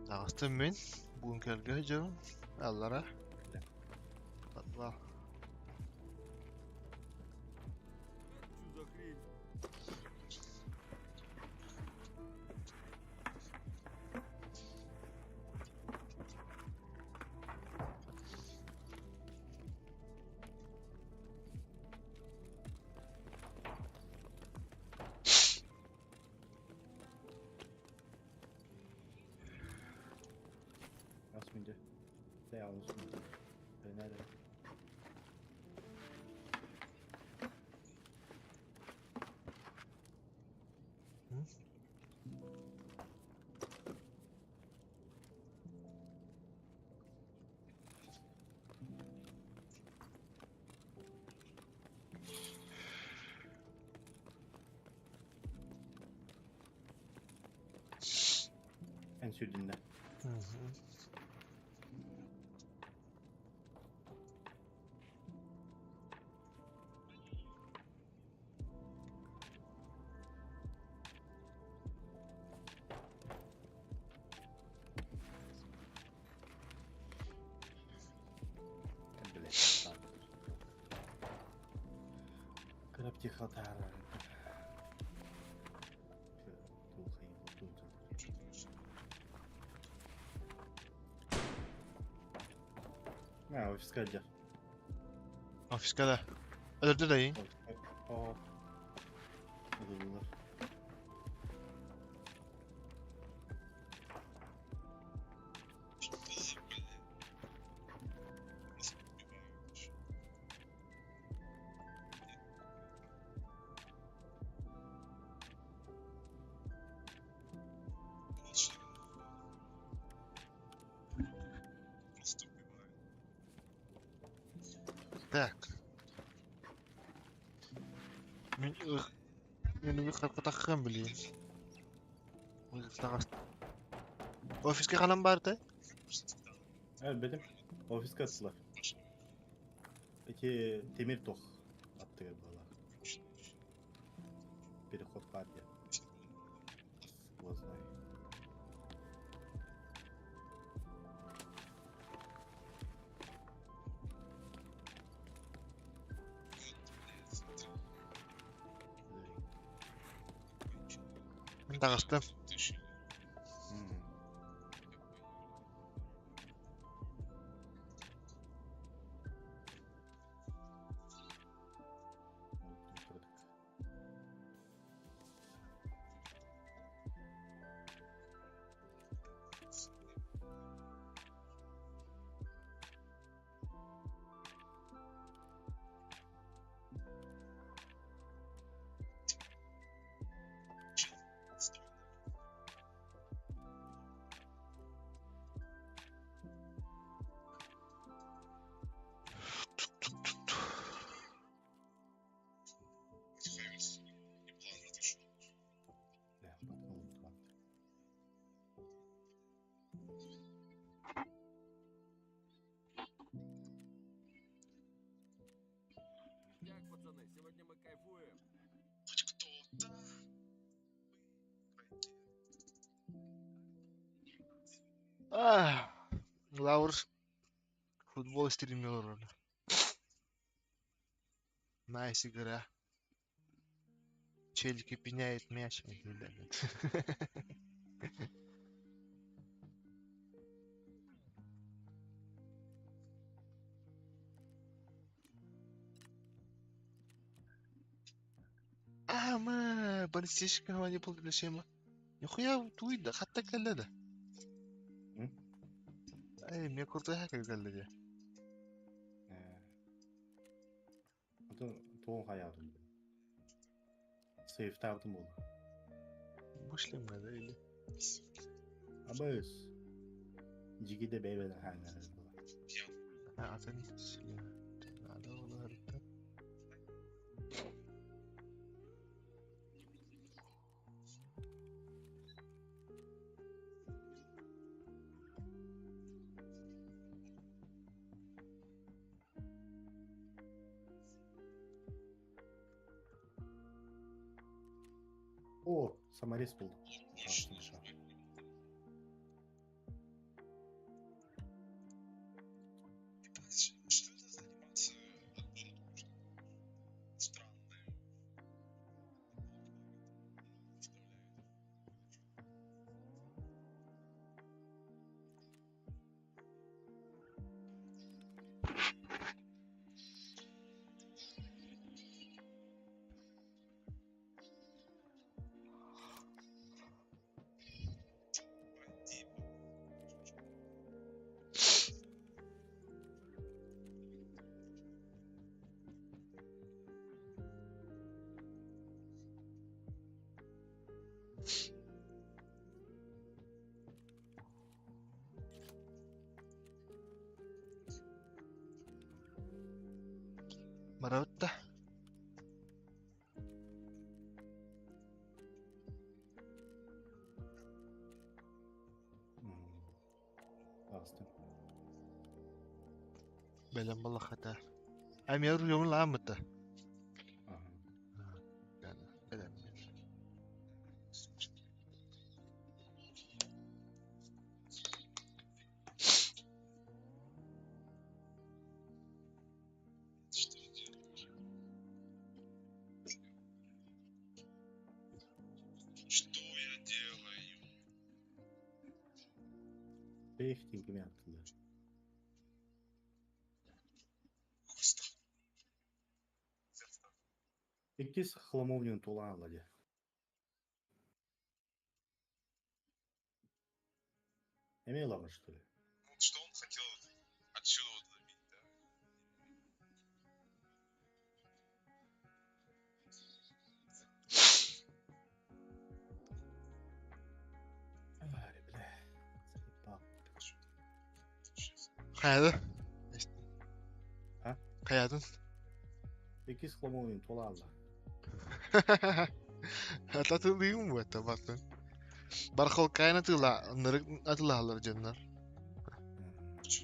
Dağıttım ben. Bunkerge canım. Allah'a. Patla. Asmince. Şey almışım. Nerede? En sürdüğünde. Тихо, тара. Ha, ofiske gel. Ofiske de. Öldürdü de yiyin. Ofiske. Aa. Öldürdüler. Так. Мен ıkı takıyorum bileyim. Ofiske kalan vardı. Evet benim. Ofiske attılar. Peki Demir Tok attı galiba. Biri kod var ya. Сквозной. Ben takıstım. Hmm. Unuttum, kırdık. Ya, bakma unuttum. Ништяк, пацаны, сегодня мы кайфуем. Ah. Laur futbol streamiyor orada. Nice игра. Челики пеняют мяч. ما بلايستيشن كان هو يبغى ولا شيء ما يا خويا تويدا حتى قال له Hı? اي مي كنت هيك قال له Adı Doğu hayatım. Seyfte aldım onu. مش لما هذا اللي Ama öz. Cigi de beyveden hangarı. انا اعطاني على والله هربت. O, Samaris buldum. Attım şu an. مرة Bastım. بلن والله خطا ام يروح يوم العام ده Aha. يعني بلن Бехтин кime yaptılar? İkisi хламовнин тула алады. Эмейлама, что ли? Ну, что он хотел отсюда вот забить, да? Ай, бля. Заебал. Сейчас. Qayerda? Ha? Qayerdan? İkisi хламовнин тула алады. Atlatıldığım bu tabatın. Barxol kaynatıyla, onları atılalar canlar.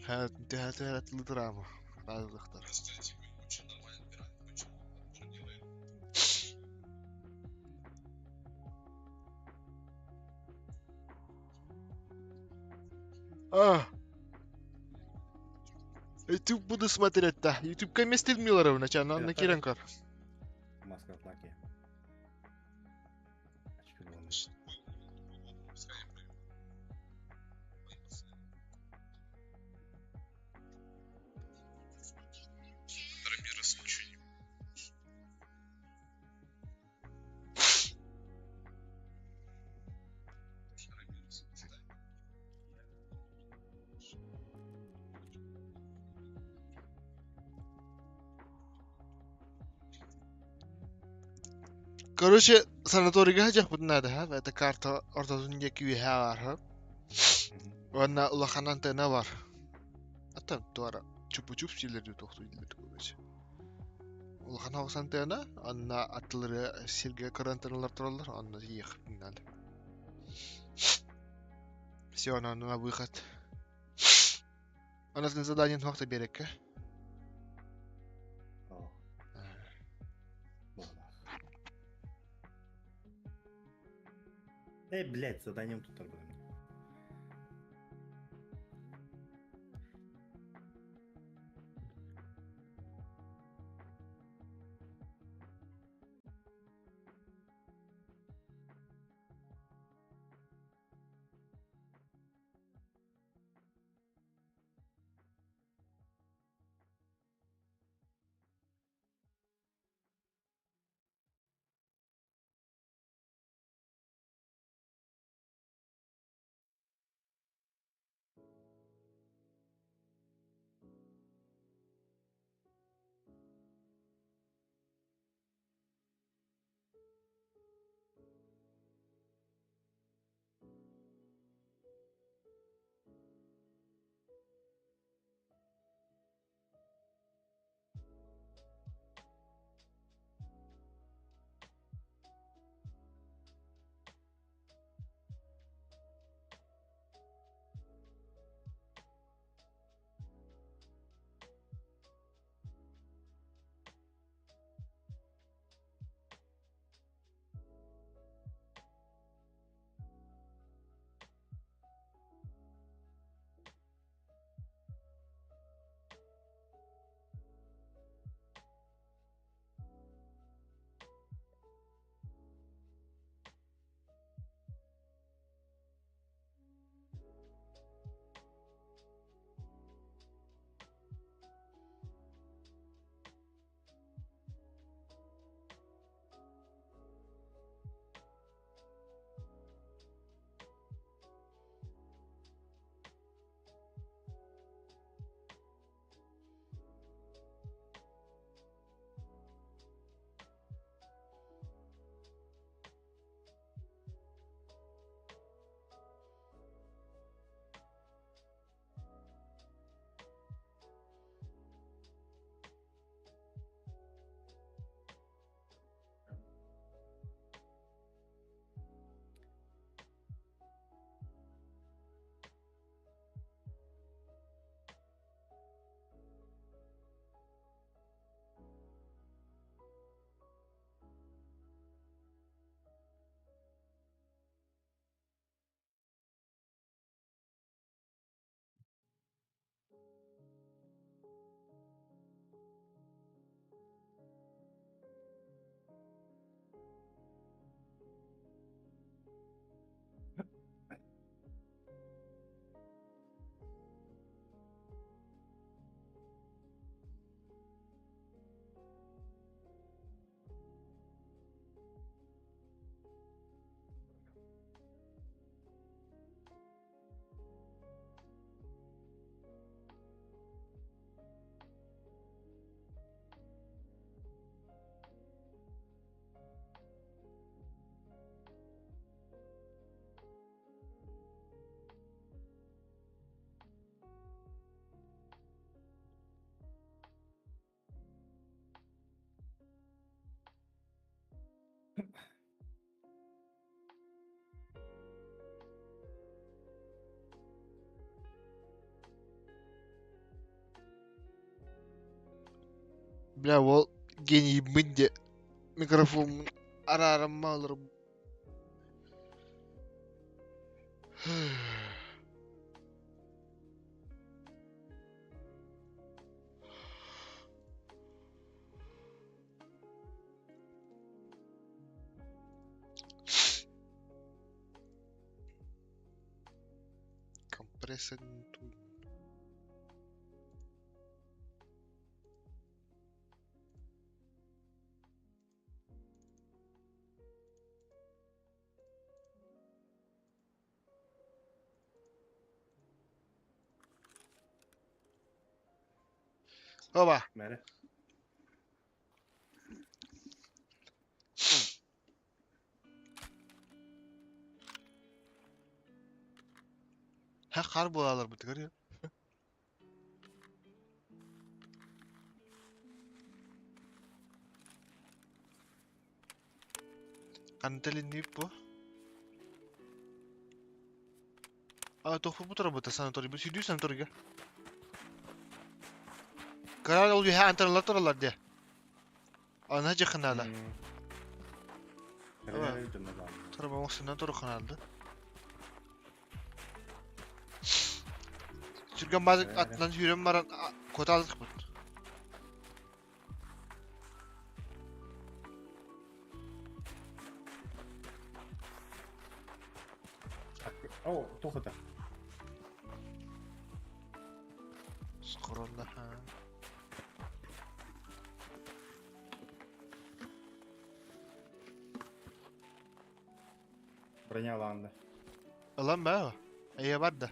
Ha, tehate atılıdır ama. Razılıklar. Просто, типа, очень нормально пират, очень отбор делает. Ah. YouTube буду смотреть, да. YouTube-ка вместе Миллера вначале, на Киренкар. Маска от лаки. Очки вон. Пускай я прыгну. Мои пацаны. Рамирес ничего не Рамирес, кстати. Короче, санаторийга хажах бутнада ha. Ve karta ortasında küye var ha. Vanna ulakan antena var. Atan tuara çupu şeyleri toktu ilir korоче. Ulakan havas antena, anna atları sirge karantenalar turallar, anna yıkıp binadi. Все, она на выход. У нас на задание вахта берег, а? О. Бог. Блядь, заданием тут торгуем. Bля, ol geniyim de mikrofonumun ararım alırım. Компрессор не тут. Oba. Mere. Ha kar bulalar bu görüyor. Kantelin deyip bu. Aa topu bu tarafa da sanatoriy. Bu südüğü sanatoriy. Karar oluyor ha antrenörler taralar diye. Ana yakın hala. Nereye gidiyorsun lan? Tarafa bakısından doğru kanaldı. Sürgen bazı Evet. atlan yürüyen var. Kota aldık bu. О, тоқтата. Скоронда ha. Броняланды. Ulan be o. İyi var da.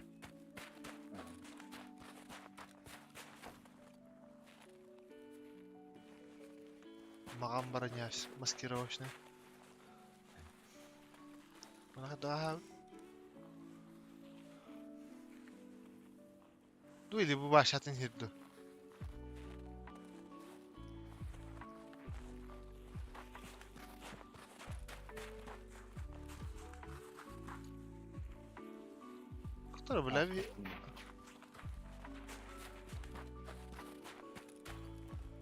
Маған бронясь, маскировочный. Да. Ну или bu başlatın hirdu. Кто бля bir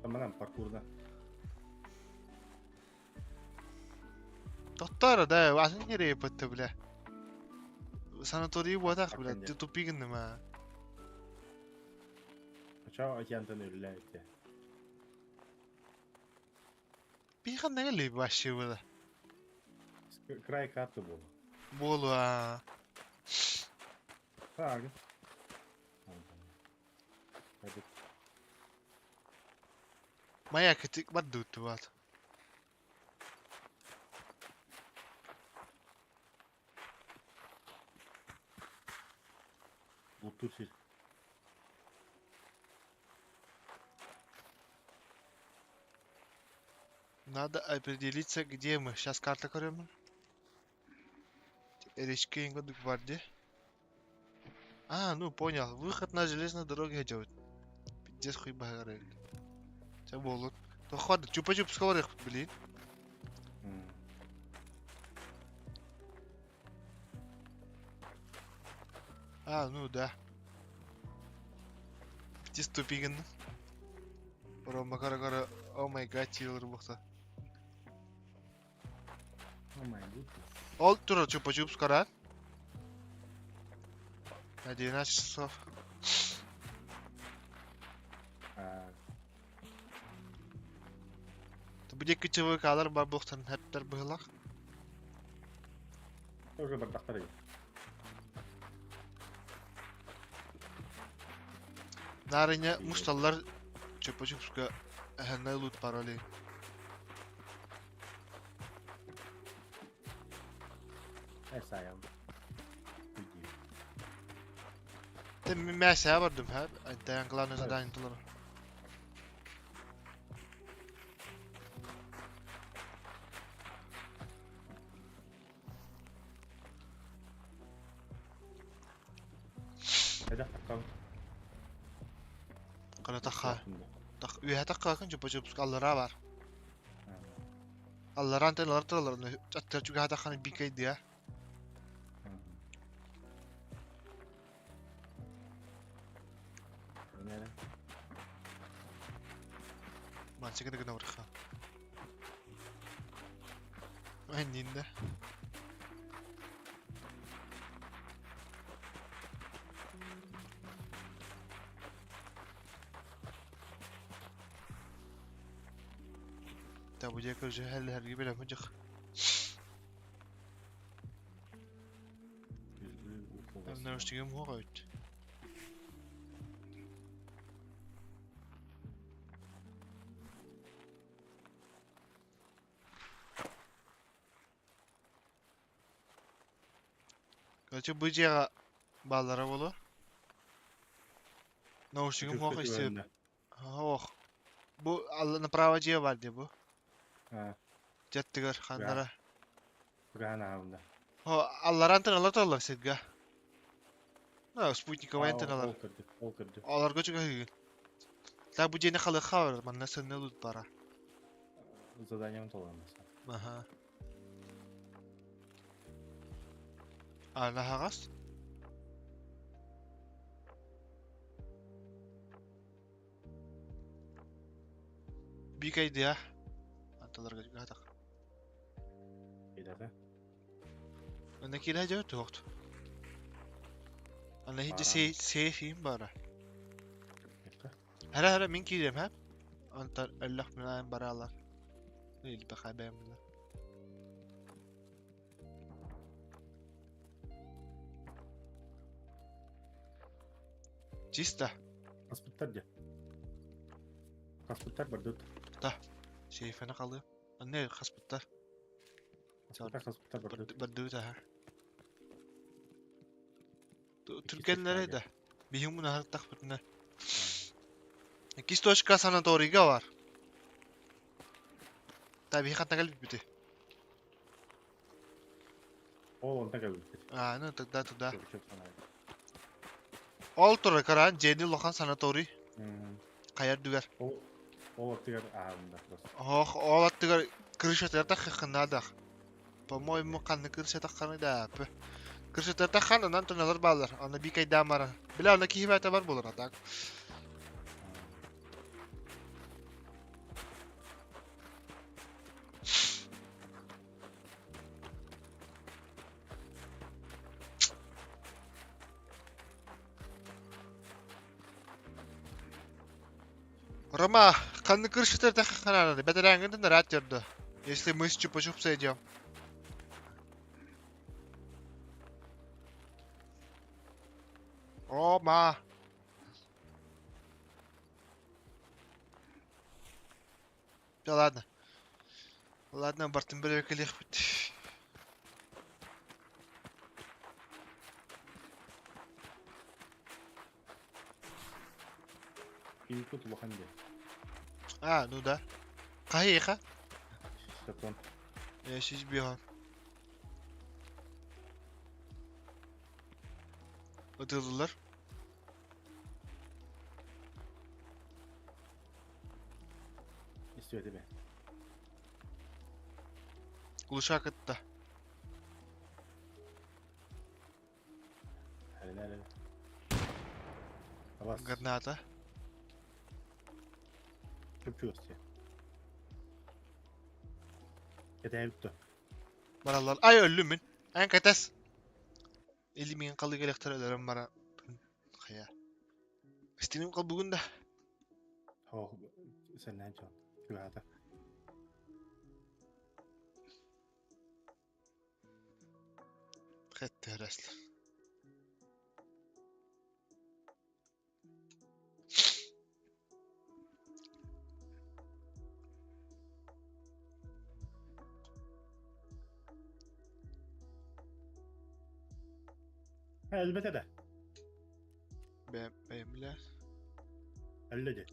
Tamam parkurda. Doktor da aslında nereye yapıttı bile. Sanatoriyi bu atak bile. Hakikaten. Tupigin mi? Çao agenten öyle. Bir kan ne geliyor başlıyor burada. Край карты был. Bolu ha. Так. Hadi. Maya kütük var dutu var. Bluetooth. Надо определиться, где мы. Сейчас карта корем. Речки ингодук варди. А, ну понял. Выход на железной дороге идет. Пиздец хуй багарель. Це болот. То хватит. Чупа-чуп сковорых, блин. А, ну да. Пиздец тупигін. Рома кара-кара. О май гад, чилер бұқты. Oh my goodness. Ол тұр, чупа-чуп скара. На 12 часов. Bude küçüğü kalır babuktan hepler bıhlak. Уже бардақтар. Narınya mustallar çöpa-çöpska әһәннәй loot пароли. Sayalım. Tem мәсә бардым һәр. Әйтән главное задание тулар. Hadi bakalım. Qana taxa. Üyə taxa kan çöpa-çöpska allara var. Allaran telar tulalarını çatır çünkü hata xanı bikay diye. Mançık da gına vurxa. Aynen de. Tabu diye kırıcı her gibi bilemeyecek. Ben ne üstügüm hoğa öt. Kaçı bıcağa ballara bolu. Ne üstügüm hoğa isteyip. Oh. Bu направо var diye bu. Ha, Jettigar xanlara. Kur'an ağında. Ho allar antanalar tollar sirga. No, sputnikovый antanalar. Ol kırdı. Аларга чыга кийген. Та бу жени калы хабар, мана сөнө лут бара. Zadaniyam tolanması. Aha. Ana hagas. Bikay dia. Antalarga чыга атак. Gidede. Ana kira жөө тоқт. Ana hiç Baran. seyfim bara. Yakka. Hala min kirem hep. Antar Allah bilen baralar. Değil be haberim bilen. Чисто. Kaspıttar diye. Kaspıttar bardut. Seyfene kalıyor. Ne hasbıttar. Kaspıttar bardut. Barduta ha. Türkenlere de. Bihim bunu har takbutna. Kistoşka sanatoriga var. Tabii hatna kalbi biti. Oğlum ne kadar Ah, no, тогда. Çok sana. All tora karan Jeni Lohan sanatori. Kayar düger. O vakti ağında. Oh, all attıgar kırışatlarda xıxınada. По-моему, kanlı kırışata da. Kırışatlarda xanadan tonalar bağlar. Ana bir kay damara. Bila ona ki hibata var bulur atak. Рома, kanlı kırışatlarda xanadan. Beterangın da rahat yordu. Если мы с чупа-чупса идем. Рома. Да ладно. Ладно, Бартенберг или İyi kötü bakan diye. А, ну да. Каиха. Şaton. Я сейчас бегаю. Atıldılar. İstiyor değil mi? Глушак это. Hele. Havas. Граната. Köpçü istiyor. Yeter tuttu. Baralar. Ay öldüm ben. En katas. Elimin kalı elektriklerim bana. Kaya. İstedim kal bugün de. Oh, senden çok. Şu hata. Xette heraslı. Ha, elbette de. Benimle. Öyle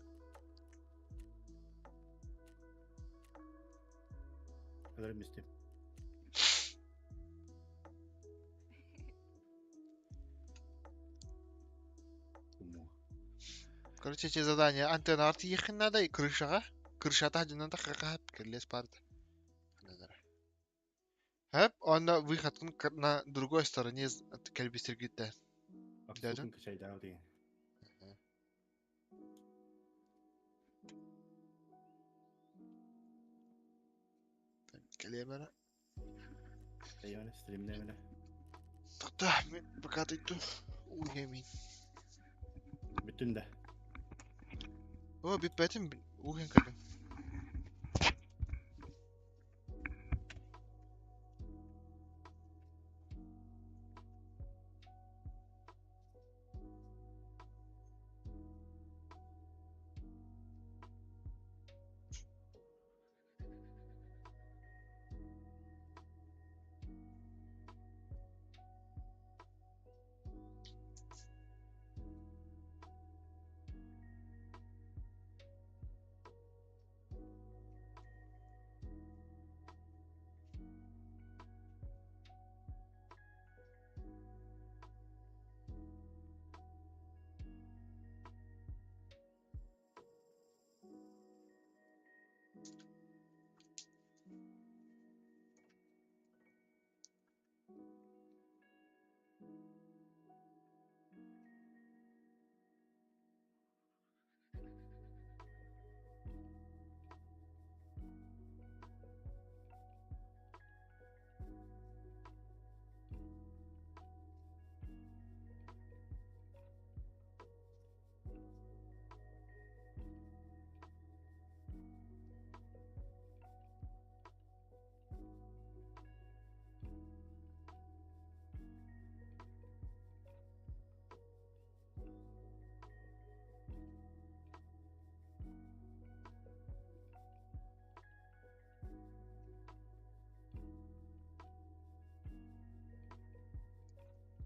Alırım isteyeyim. Короче, эти задания. Антенна арты ехать надо и крышага. Крышата один надо хахап. Керлес парт. Хэп, он выход на другой стороне кельбистер гитте. Дядя? Aksuzun şey daha değil. Geleyim bana. Eyvallah streamde öyle. Tahmin fakat itu uyuyamayın. Bütün de. O bir betim uyuyan kadın.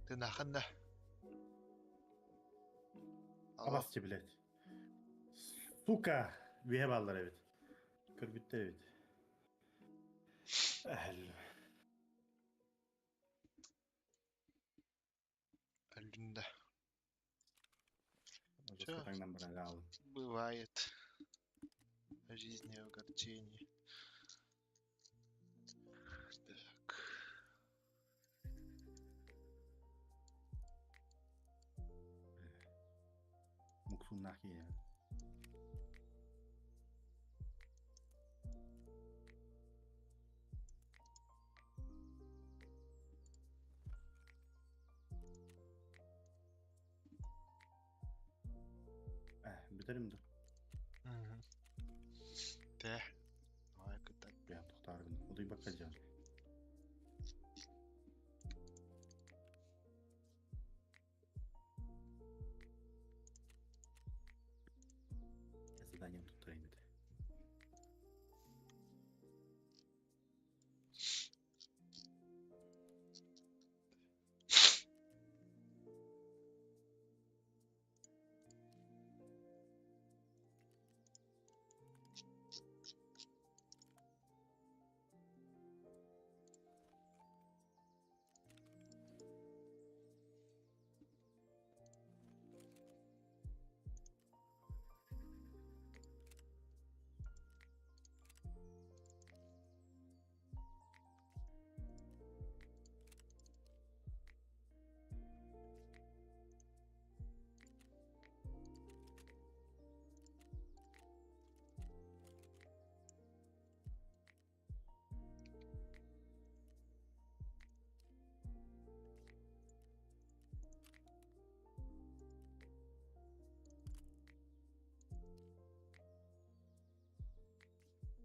Tinakan da. Allah. Alasçı bilet. Suka. Vihe ballar evet. Kır bitti evet. Önünde. Чё? Тогда брали. Бывает. Жизнь огорчение. Так. Muksun nahi ya. Biterim de. Hı hı. De. Hakikaten. Ya tutardım. O da bakacağım. Zadaniem tutayım bir de.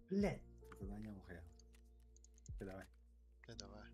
Блять. Задание ухая. Давай. De давай.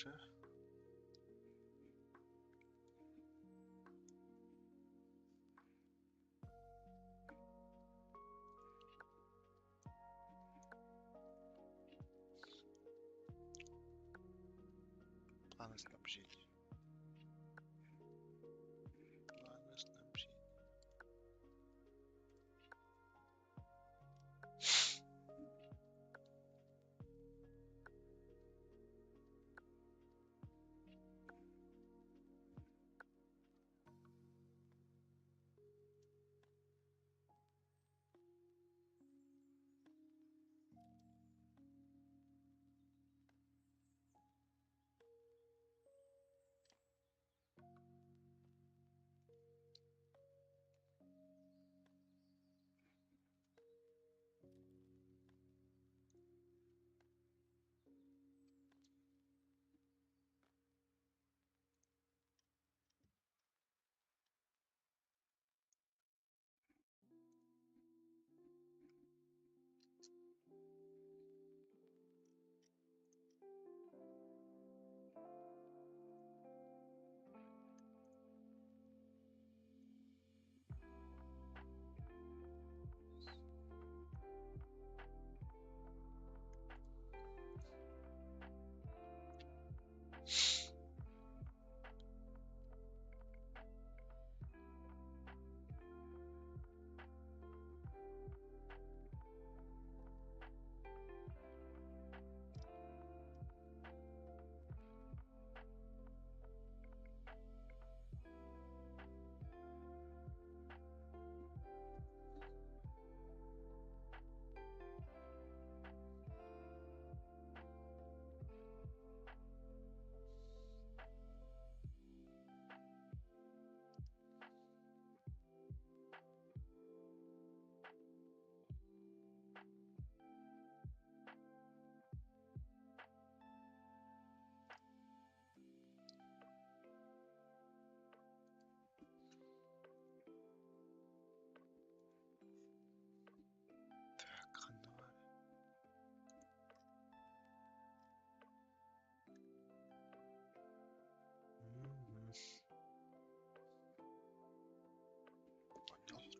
Хорошо. Планы снабжения. Планы снабжения. Так, қандай? Мгм.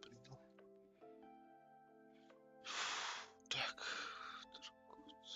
Принял. Так, торговец.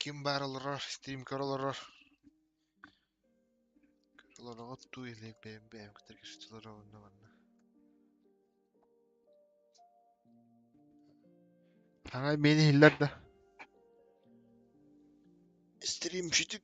Kim бар олорор, стрим королорор. Королорор отту или бэм кытыргы шутулорор онна банна. Аңай мени хиллер да. Стрим шүтүк.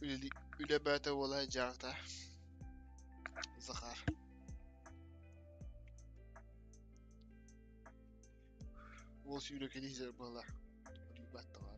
üle bete olacak da. Zakar. Olsa ülkeli izler bala. Ribat da var.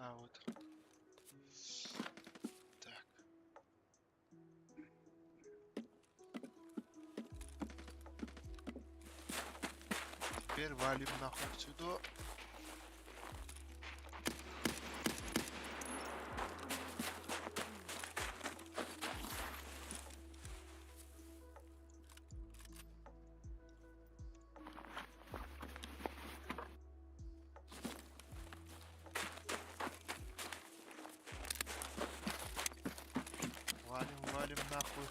А, вот. Так. Теперь валим нахуй отсюда. Валим нахуй.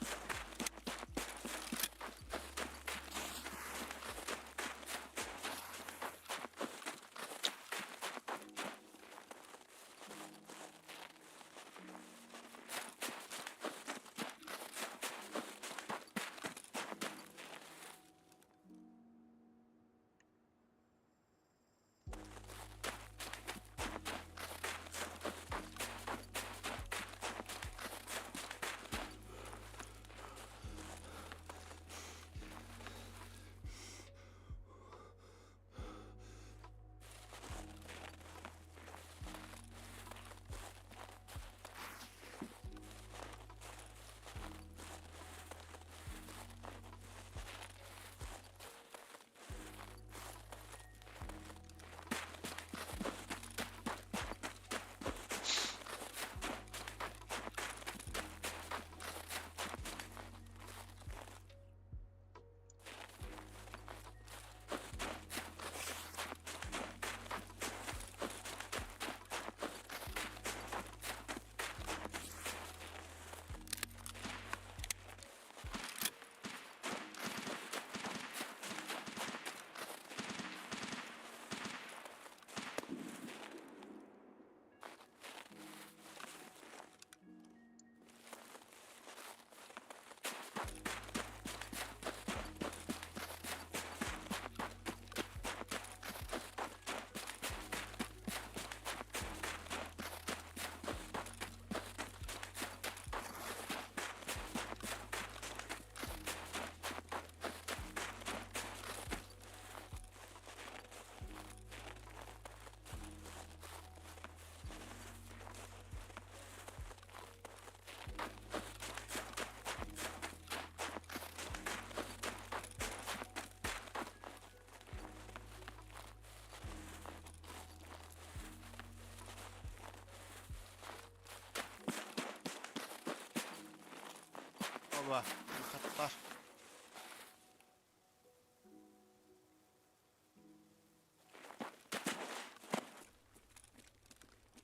Оба, выхода.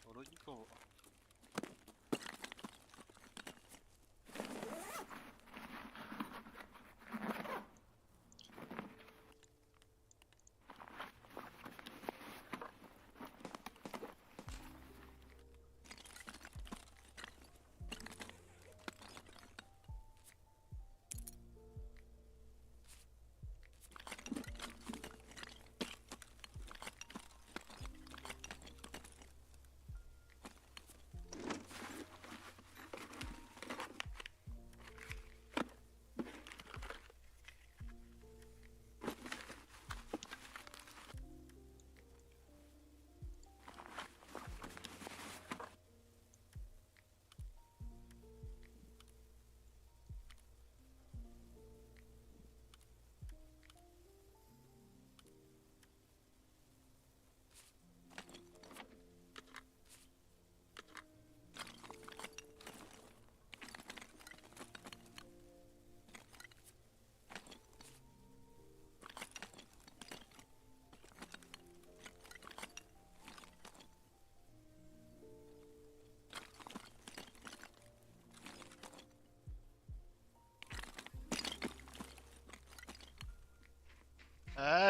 Вроде никого.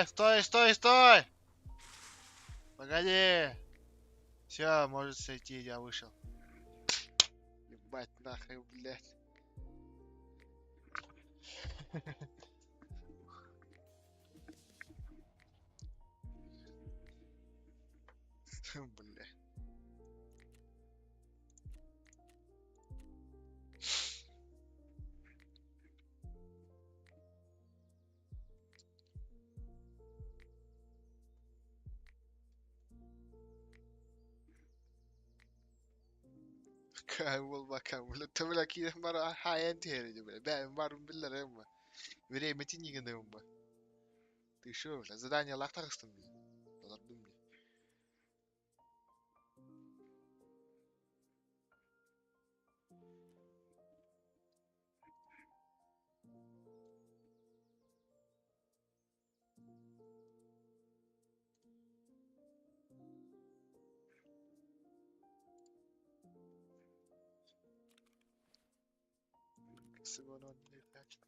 Стой, стой, стой! Погоди! Все, может сойти, я вышел. Ебать нахуй, блядь. Бля. Kaybolma bakalım. Tabii ki bana hayan tehirdi böyle. Ben varım billah ama. Vereyim metin yiginde ama. Düşüyor. Zadanya lak takıstım. Dolardım ya. Sıvınan bir kaç.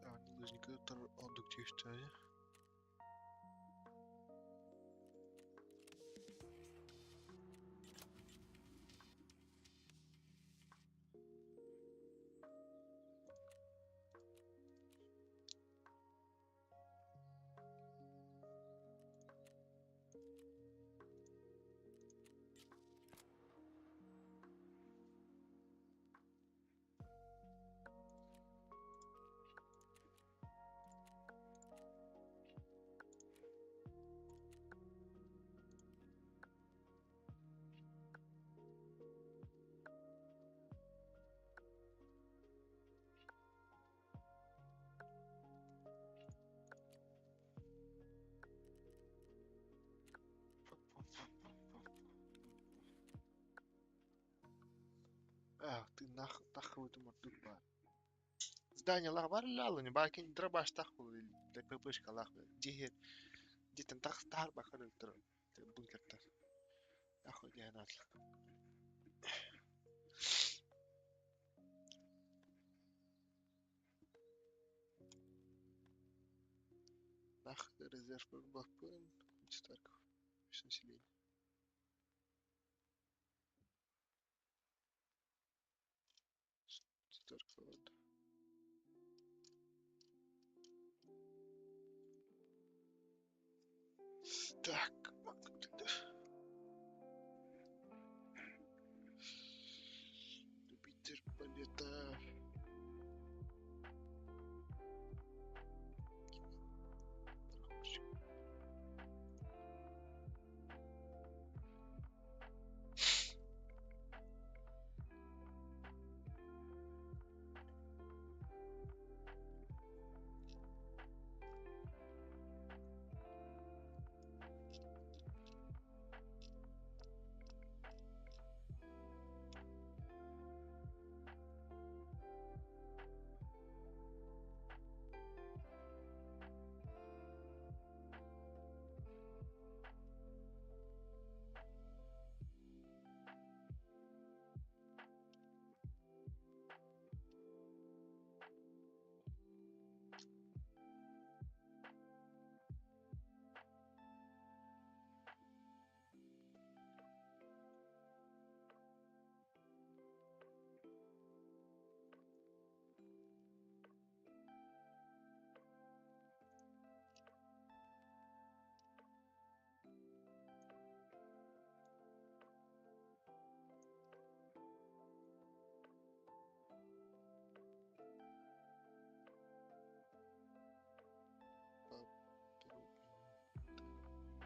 Tamam, лыжника oldukça ihtiyacı. Ah, ты нахуй ты мордуба. Здание лах бар лало, не баки дробаш таху, да пепышка лах. Где там тахтар бахару тро. Ты бункер тар. Нахуй я натл. Нах, резерв бахпын. Старков. Население. Старков. Так, Питер Палета.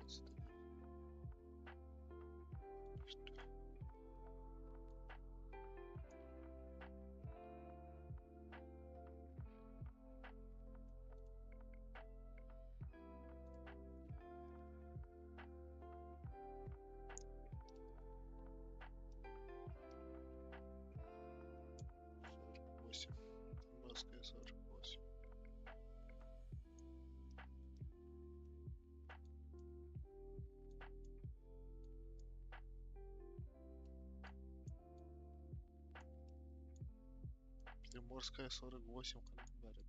8. Морская 48. Приморская 48 календарь.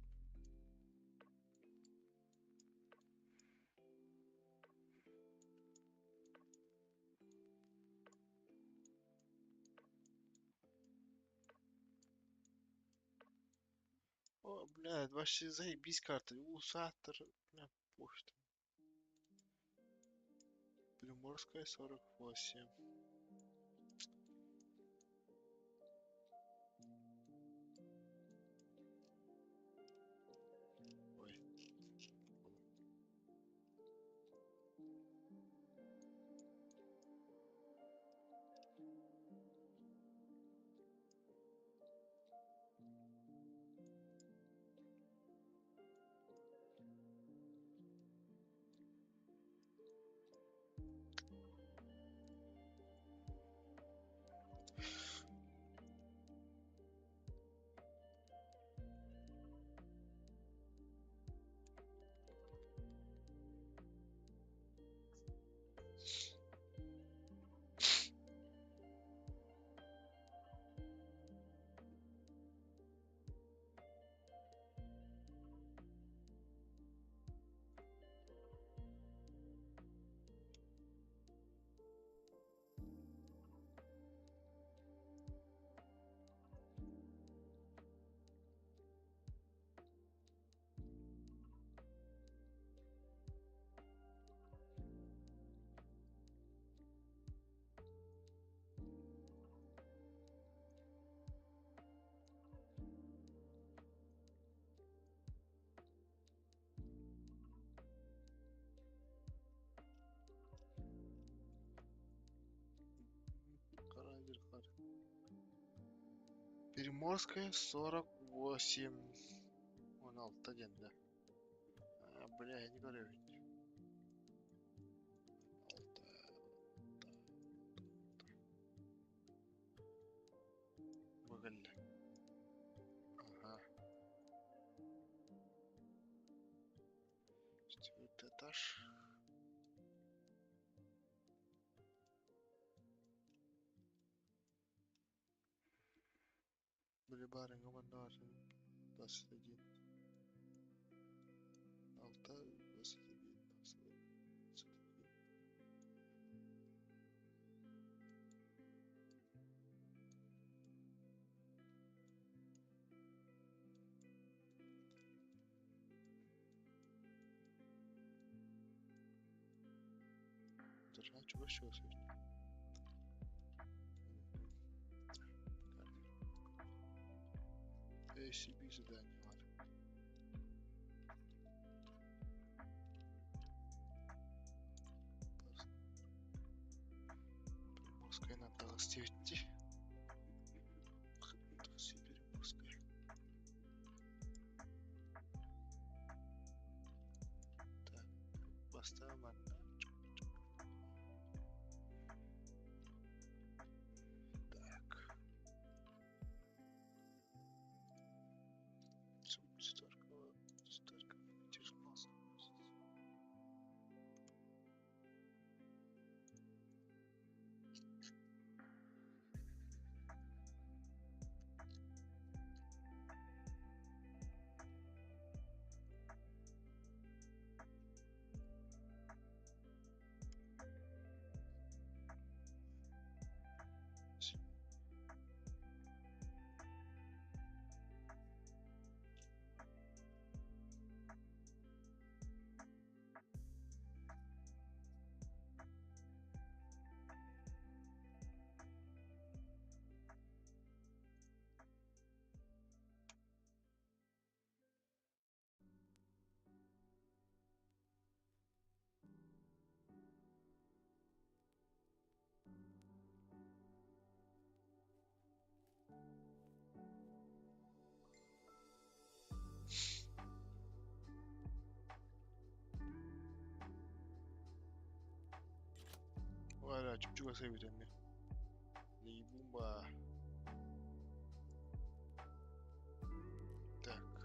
О, блядь, вообще заебись карта. Усатор, бля, почта. Приморская 48. Ой. Караберхар. Приморская 48. Он алтаген, да. А, бля, я не говорю ведь. Выгодно. Ага. 4-й этаж. Булибары, Гомонор, 21. Алтай, 21. 21. Держа, чего еще сегодня? ACB задание var. Приморская надо расстегнуть. Приморская. Так, поставим одна. Так. Столько тяжело становится. бля, чупчуга сейвит мне. Лейбумба. Так.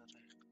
Барайық.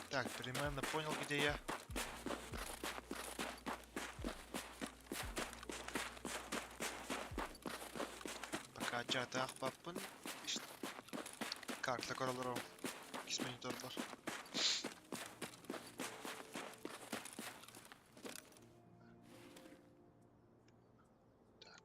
Так, примерно понял, где я. Пока чаты ақпаппын. Карта коралдырау. Кис мониторлар. Так.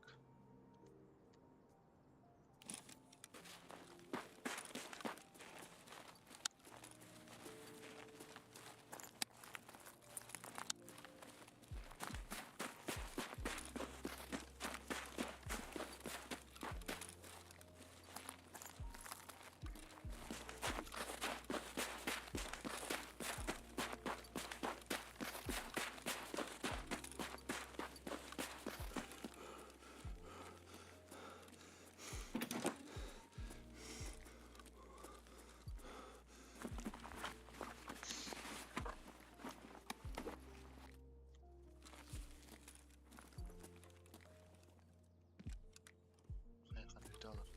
Қайқан үйді алыр.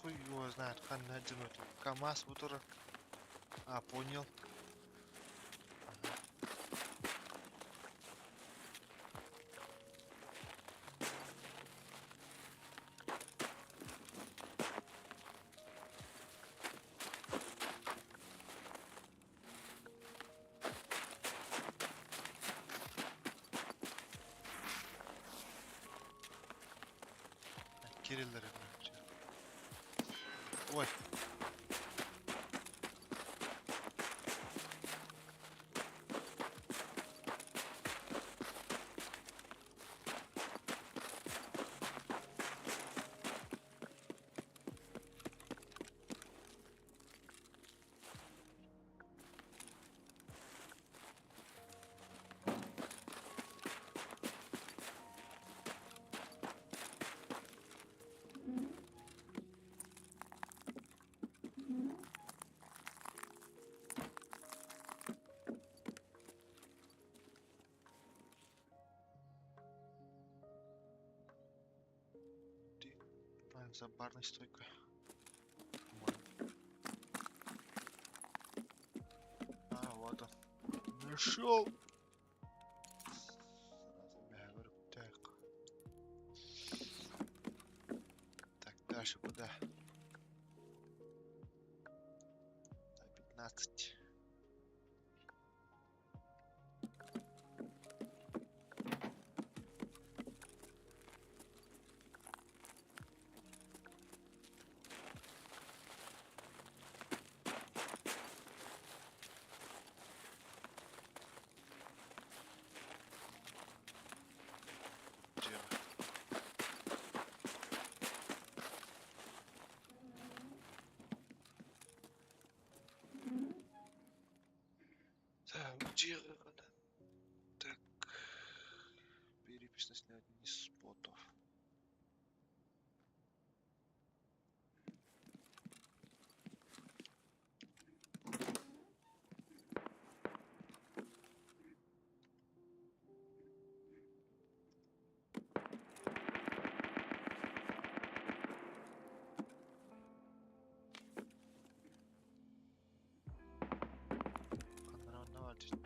Хуй его знает, хана динуть. КамАЗ бутура. А, понял. Кириллер. Ой. за барной стойкой? По-моему. А, вот он. Нашел! Сразу говорю, так. Так, дальше куда? На 15. Дело. Так, где надо? Так. Перепись на снятие спотов. Рановато.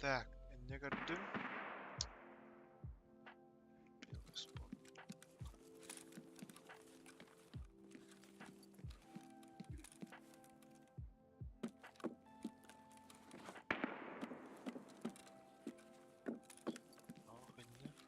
Так, ne gördüm? Белый спот. Охренеть.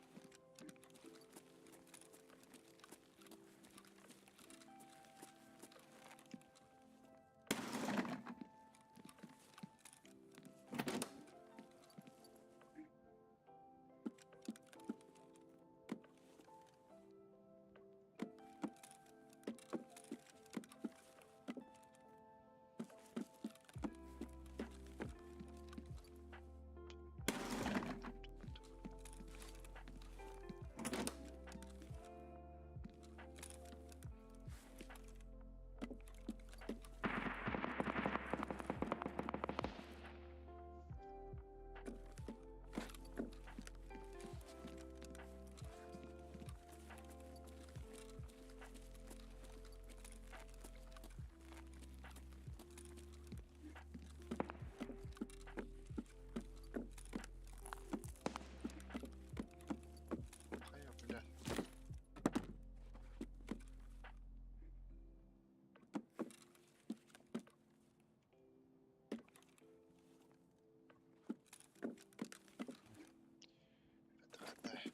Хая, бля. Отгадай.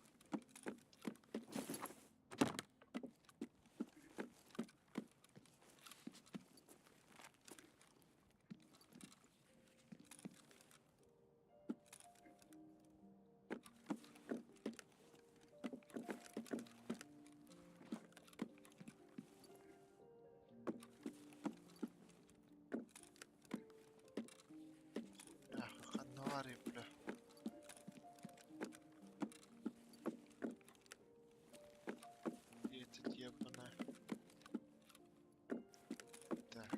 Ах, ханнавари, бля. И этот ебаный. Так.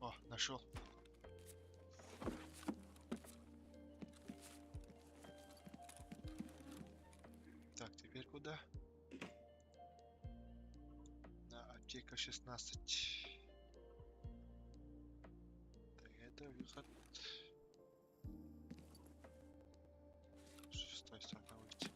О, нашел. Так, теперь куда? На аптека 16. Так, это выход. Шестой стороны выйти.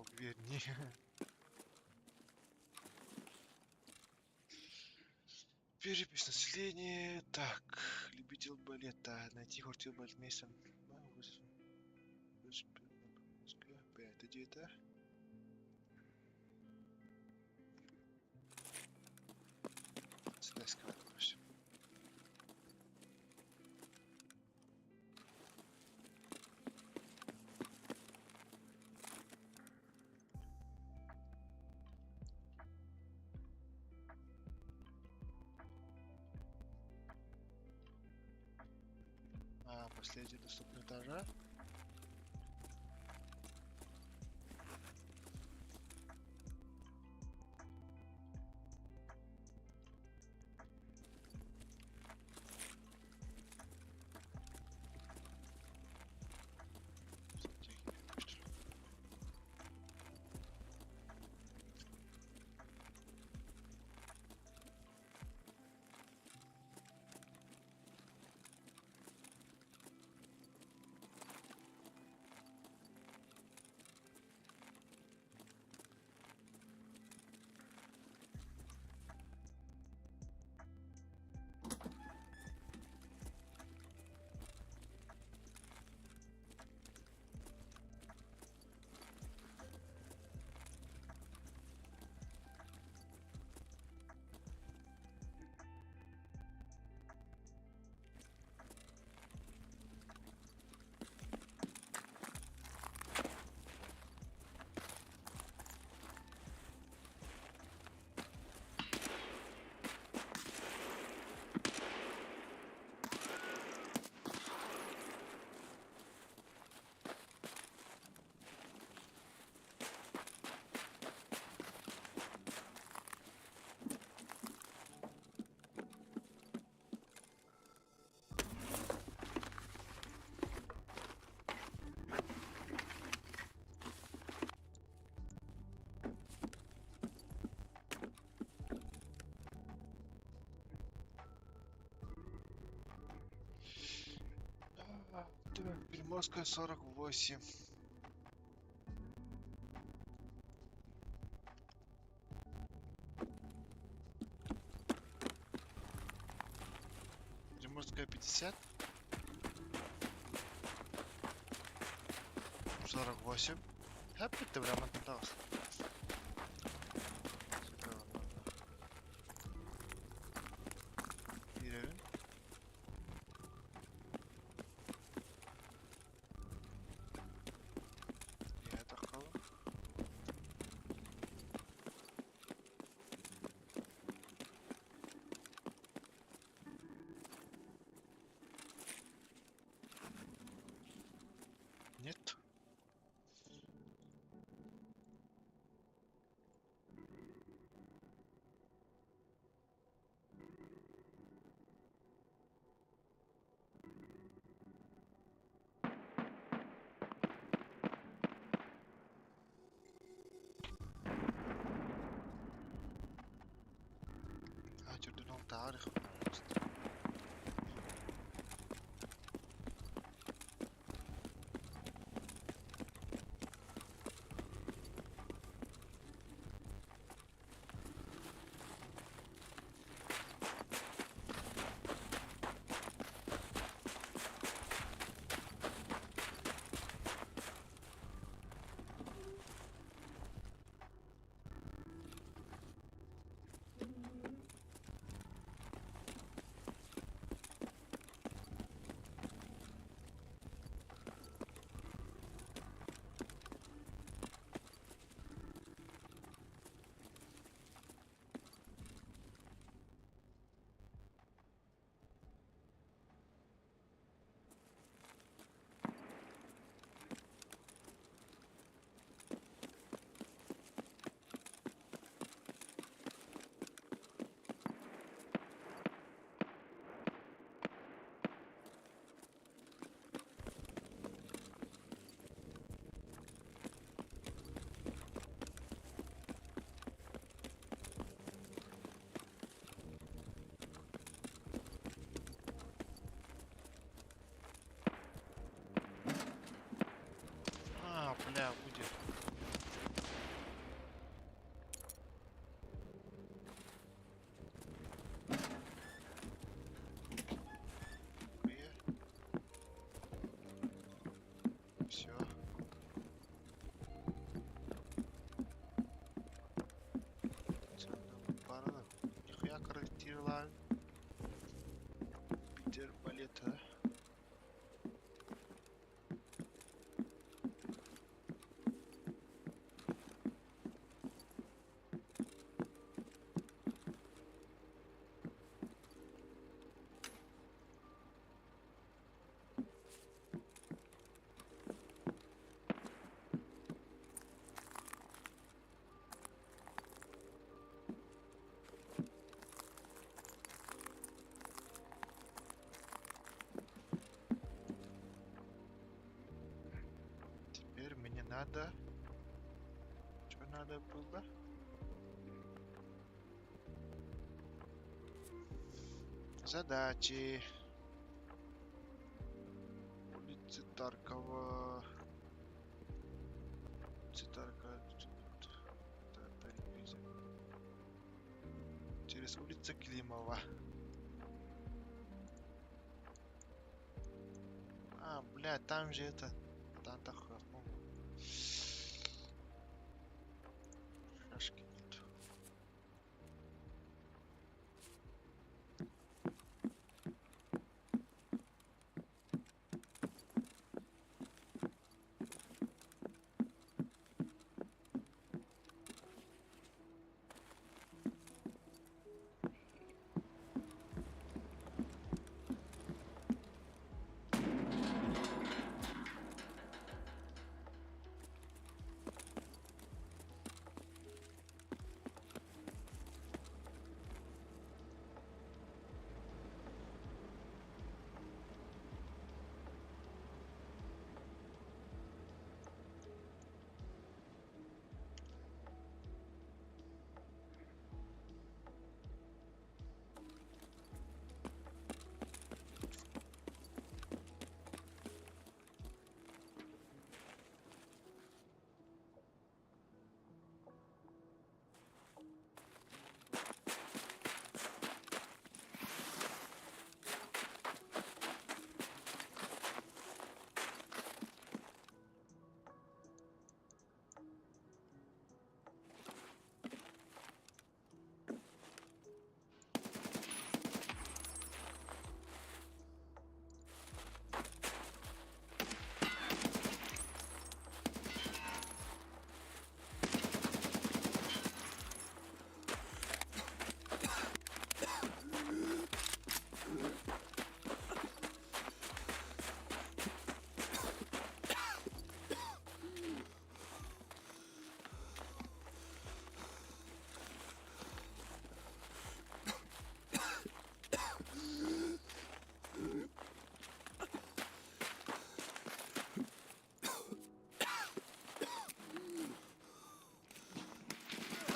Замок верни. Перепись населения. Так, любитель балета. Найти квартиру балетмейстера. Это где это? Сюда искать, короче. Последний доступный этажа. Приморская 48. Приморская 50. 48. Hep bitti bre aman tamam. Bir evin. Ya takalım. Нет. Türdün tarih. это? Теперь мне надо... Что надо было? Задачи. Улица Таркова. Улица Таркова. Через улицу Климова. А, бля, там же это... Там такое. Шашки нет.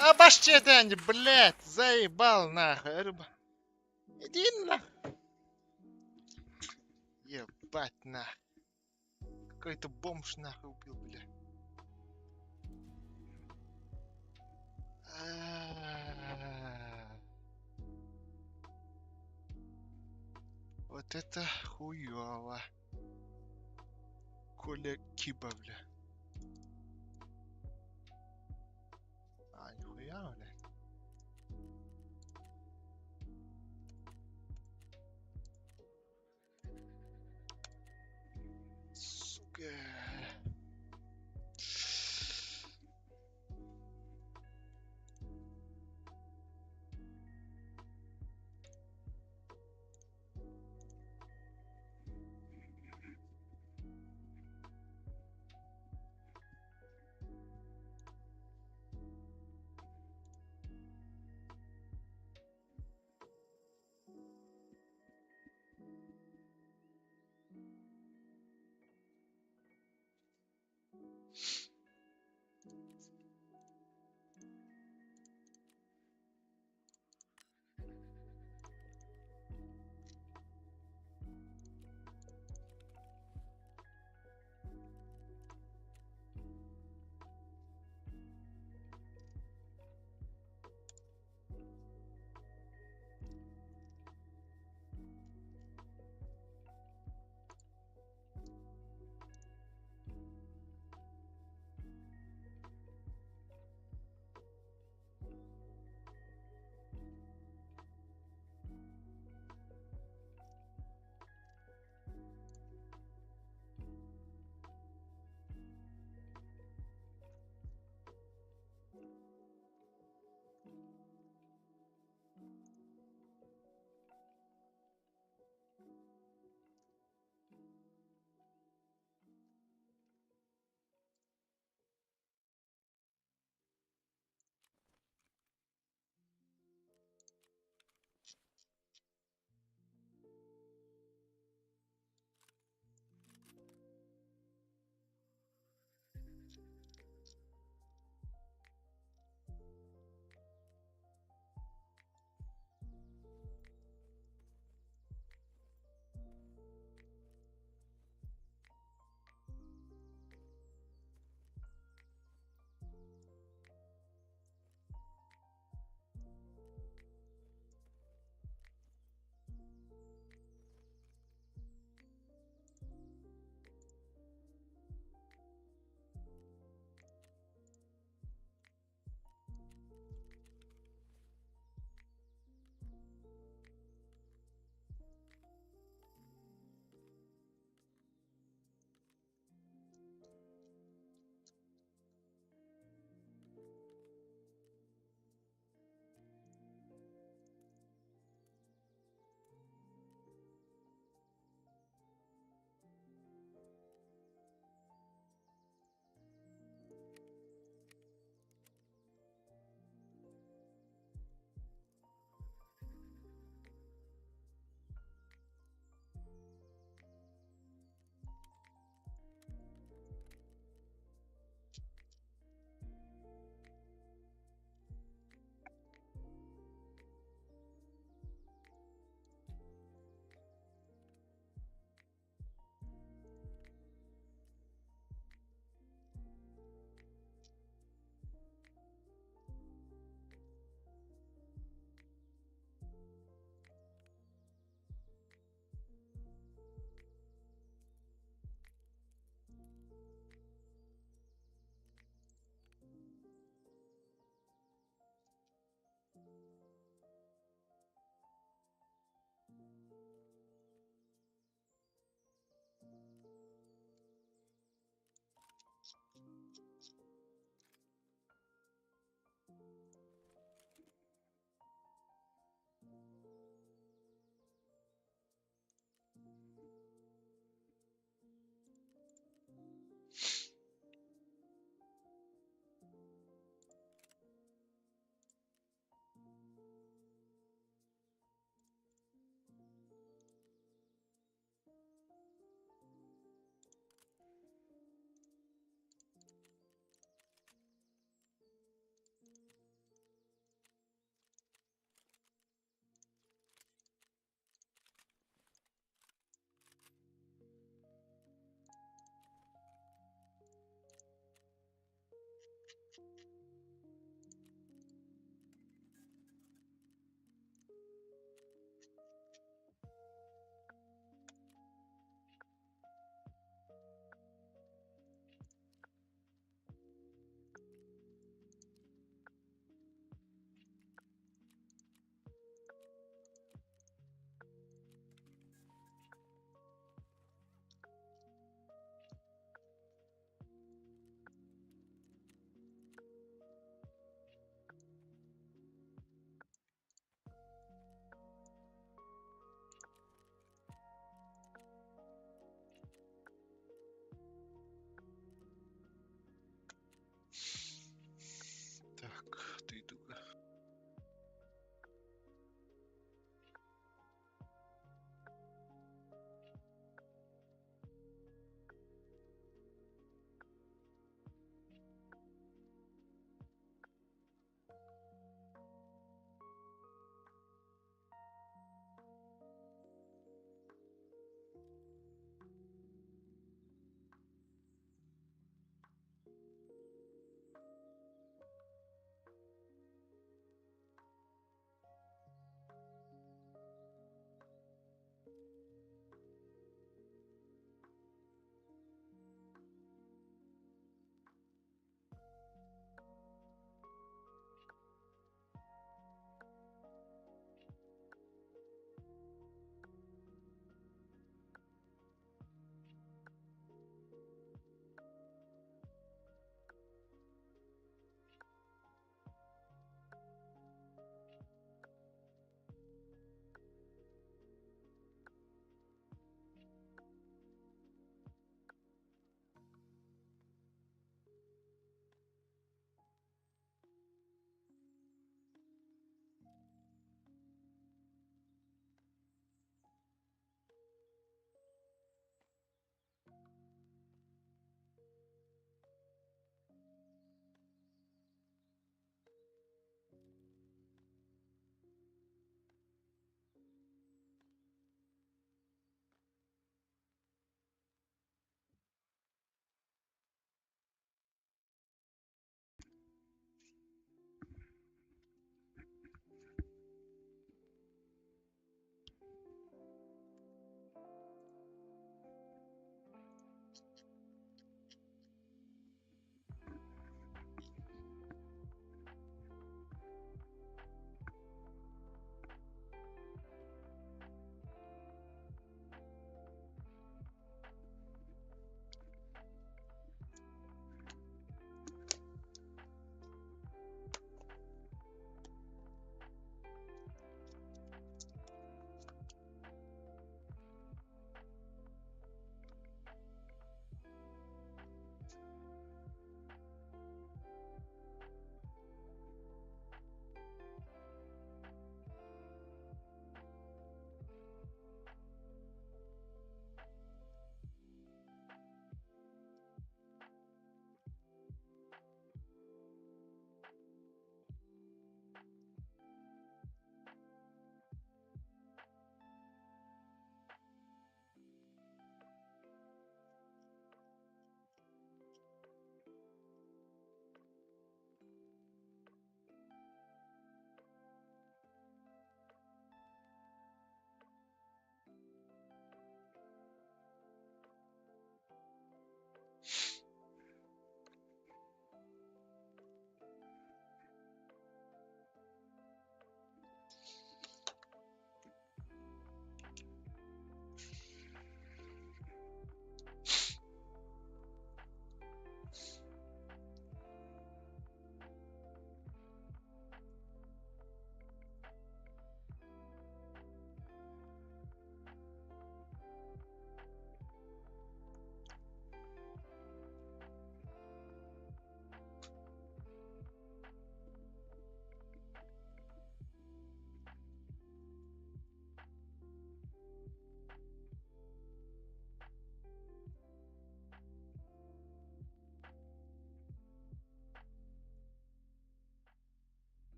Обожди, Дэнди, блядь, заебал нахуй, рыба. Иди нахуй. Ебать нахуй. Какой-то бомж нахуй убил, бля. Вот это хуёво. Коля Киба, бля. А, нихуя, бля. Сука.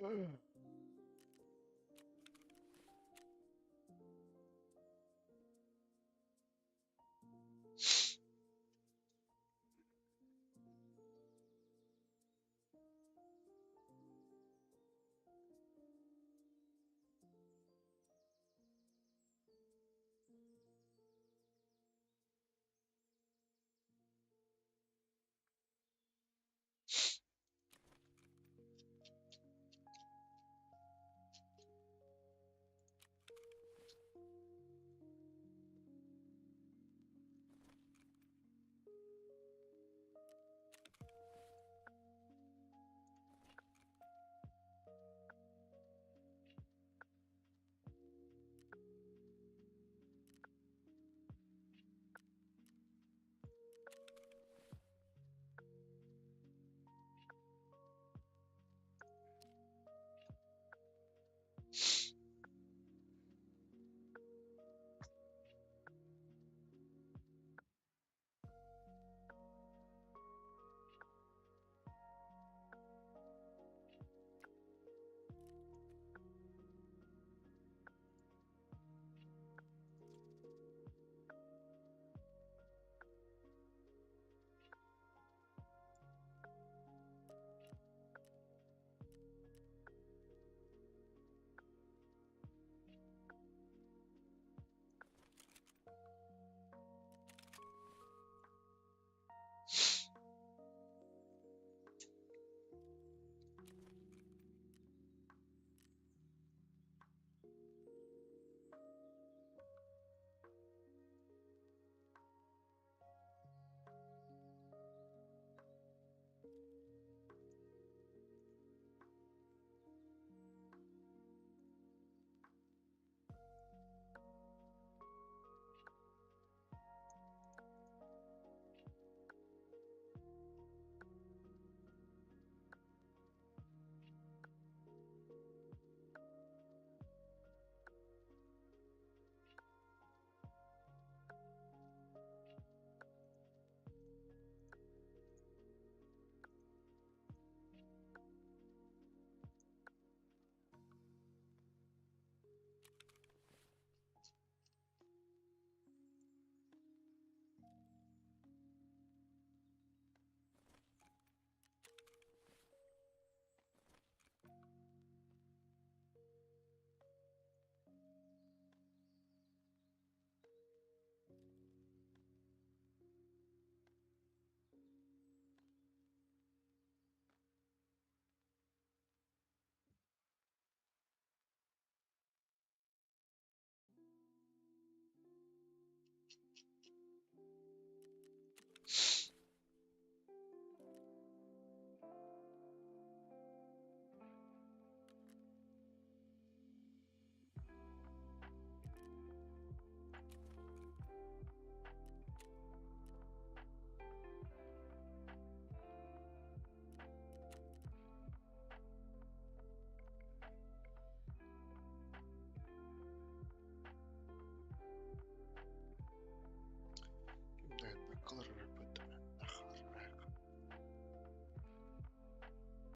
Ugh.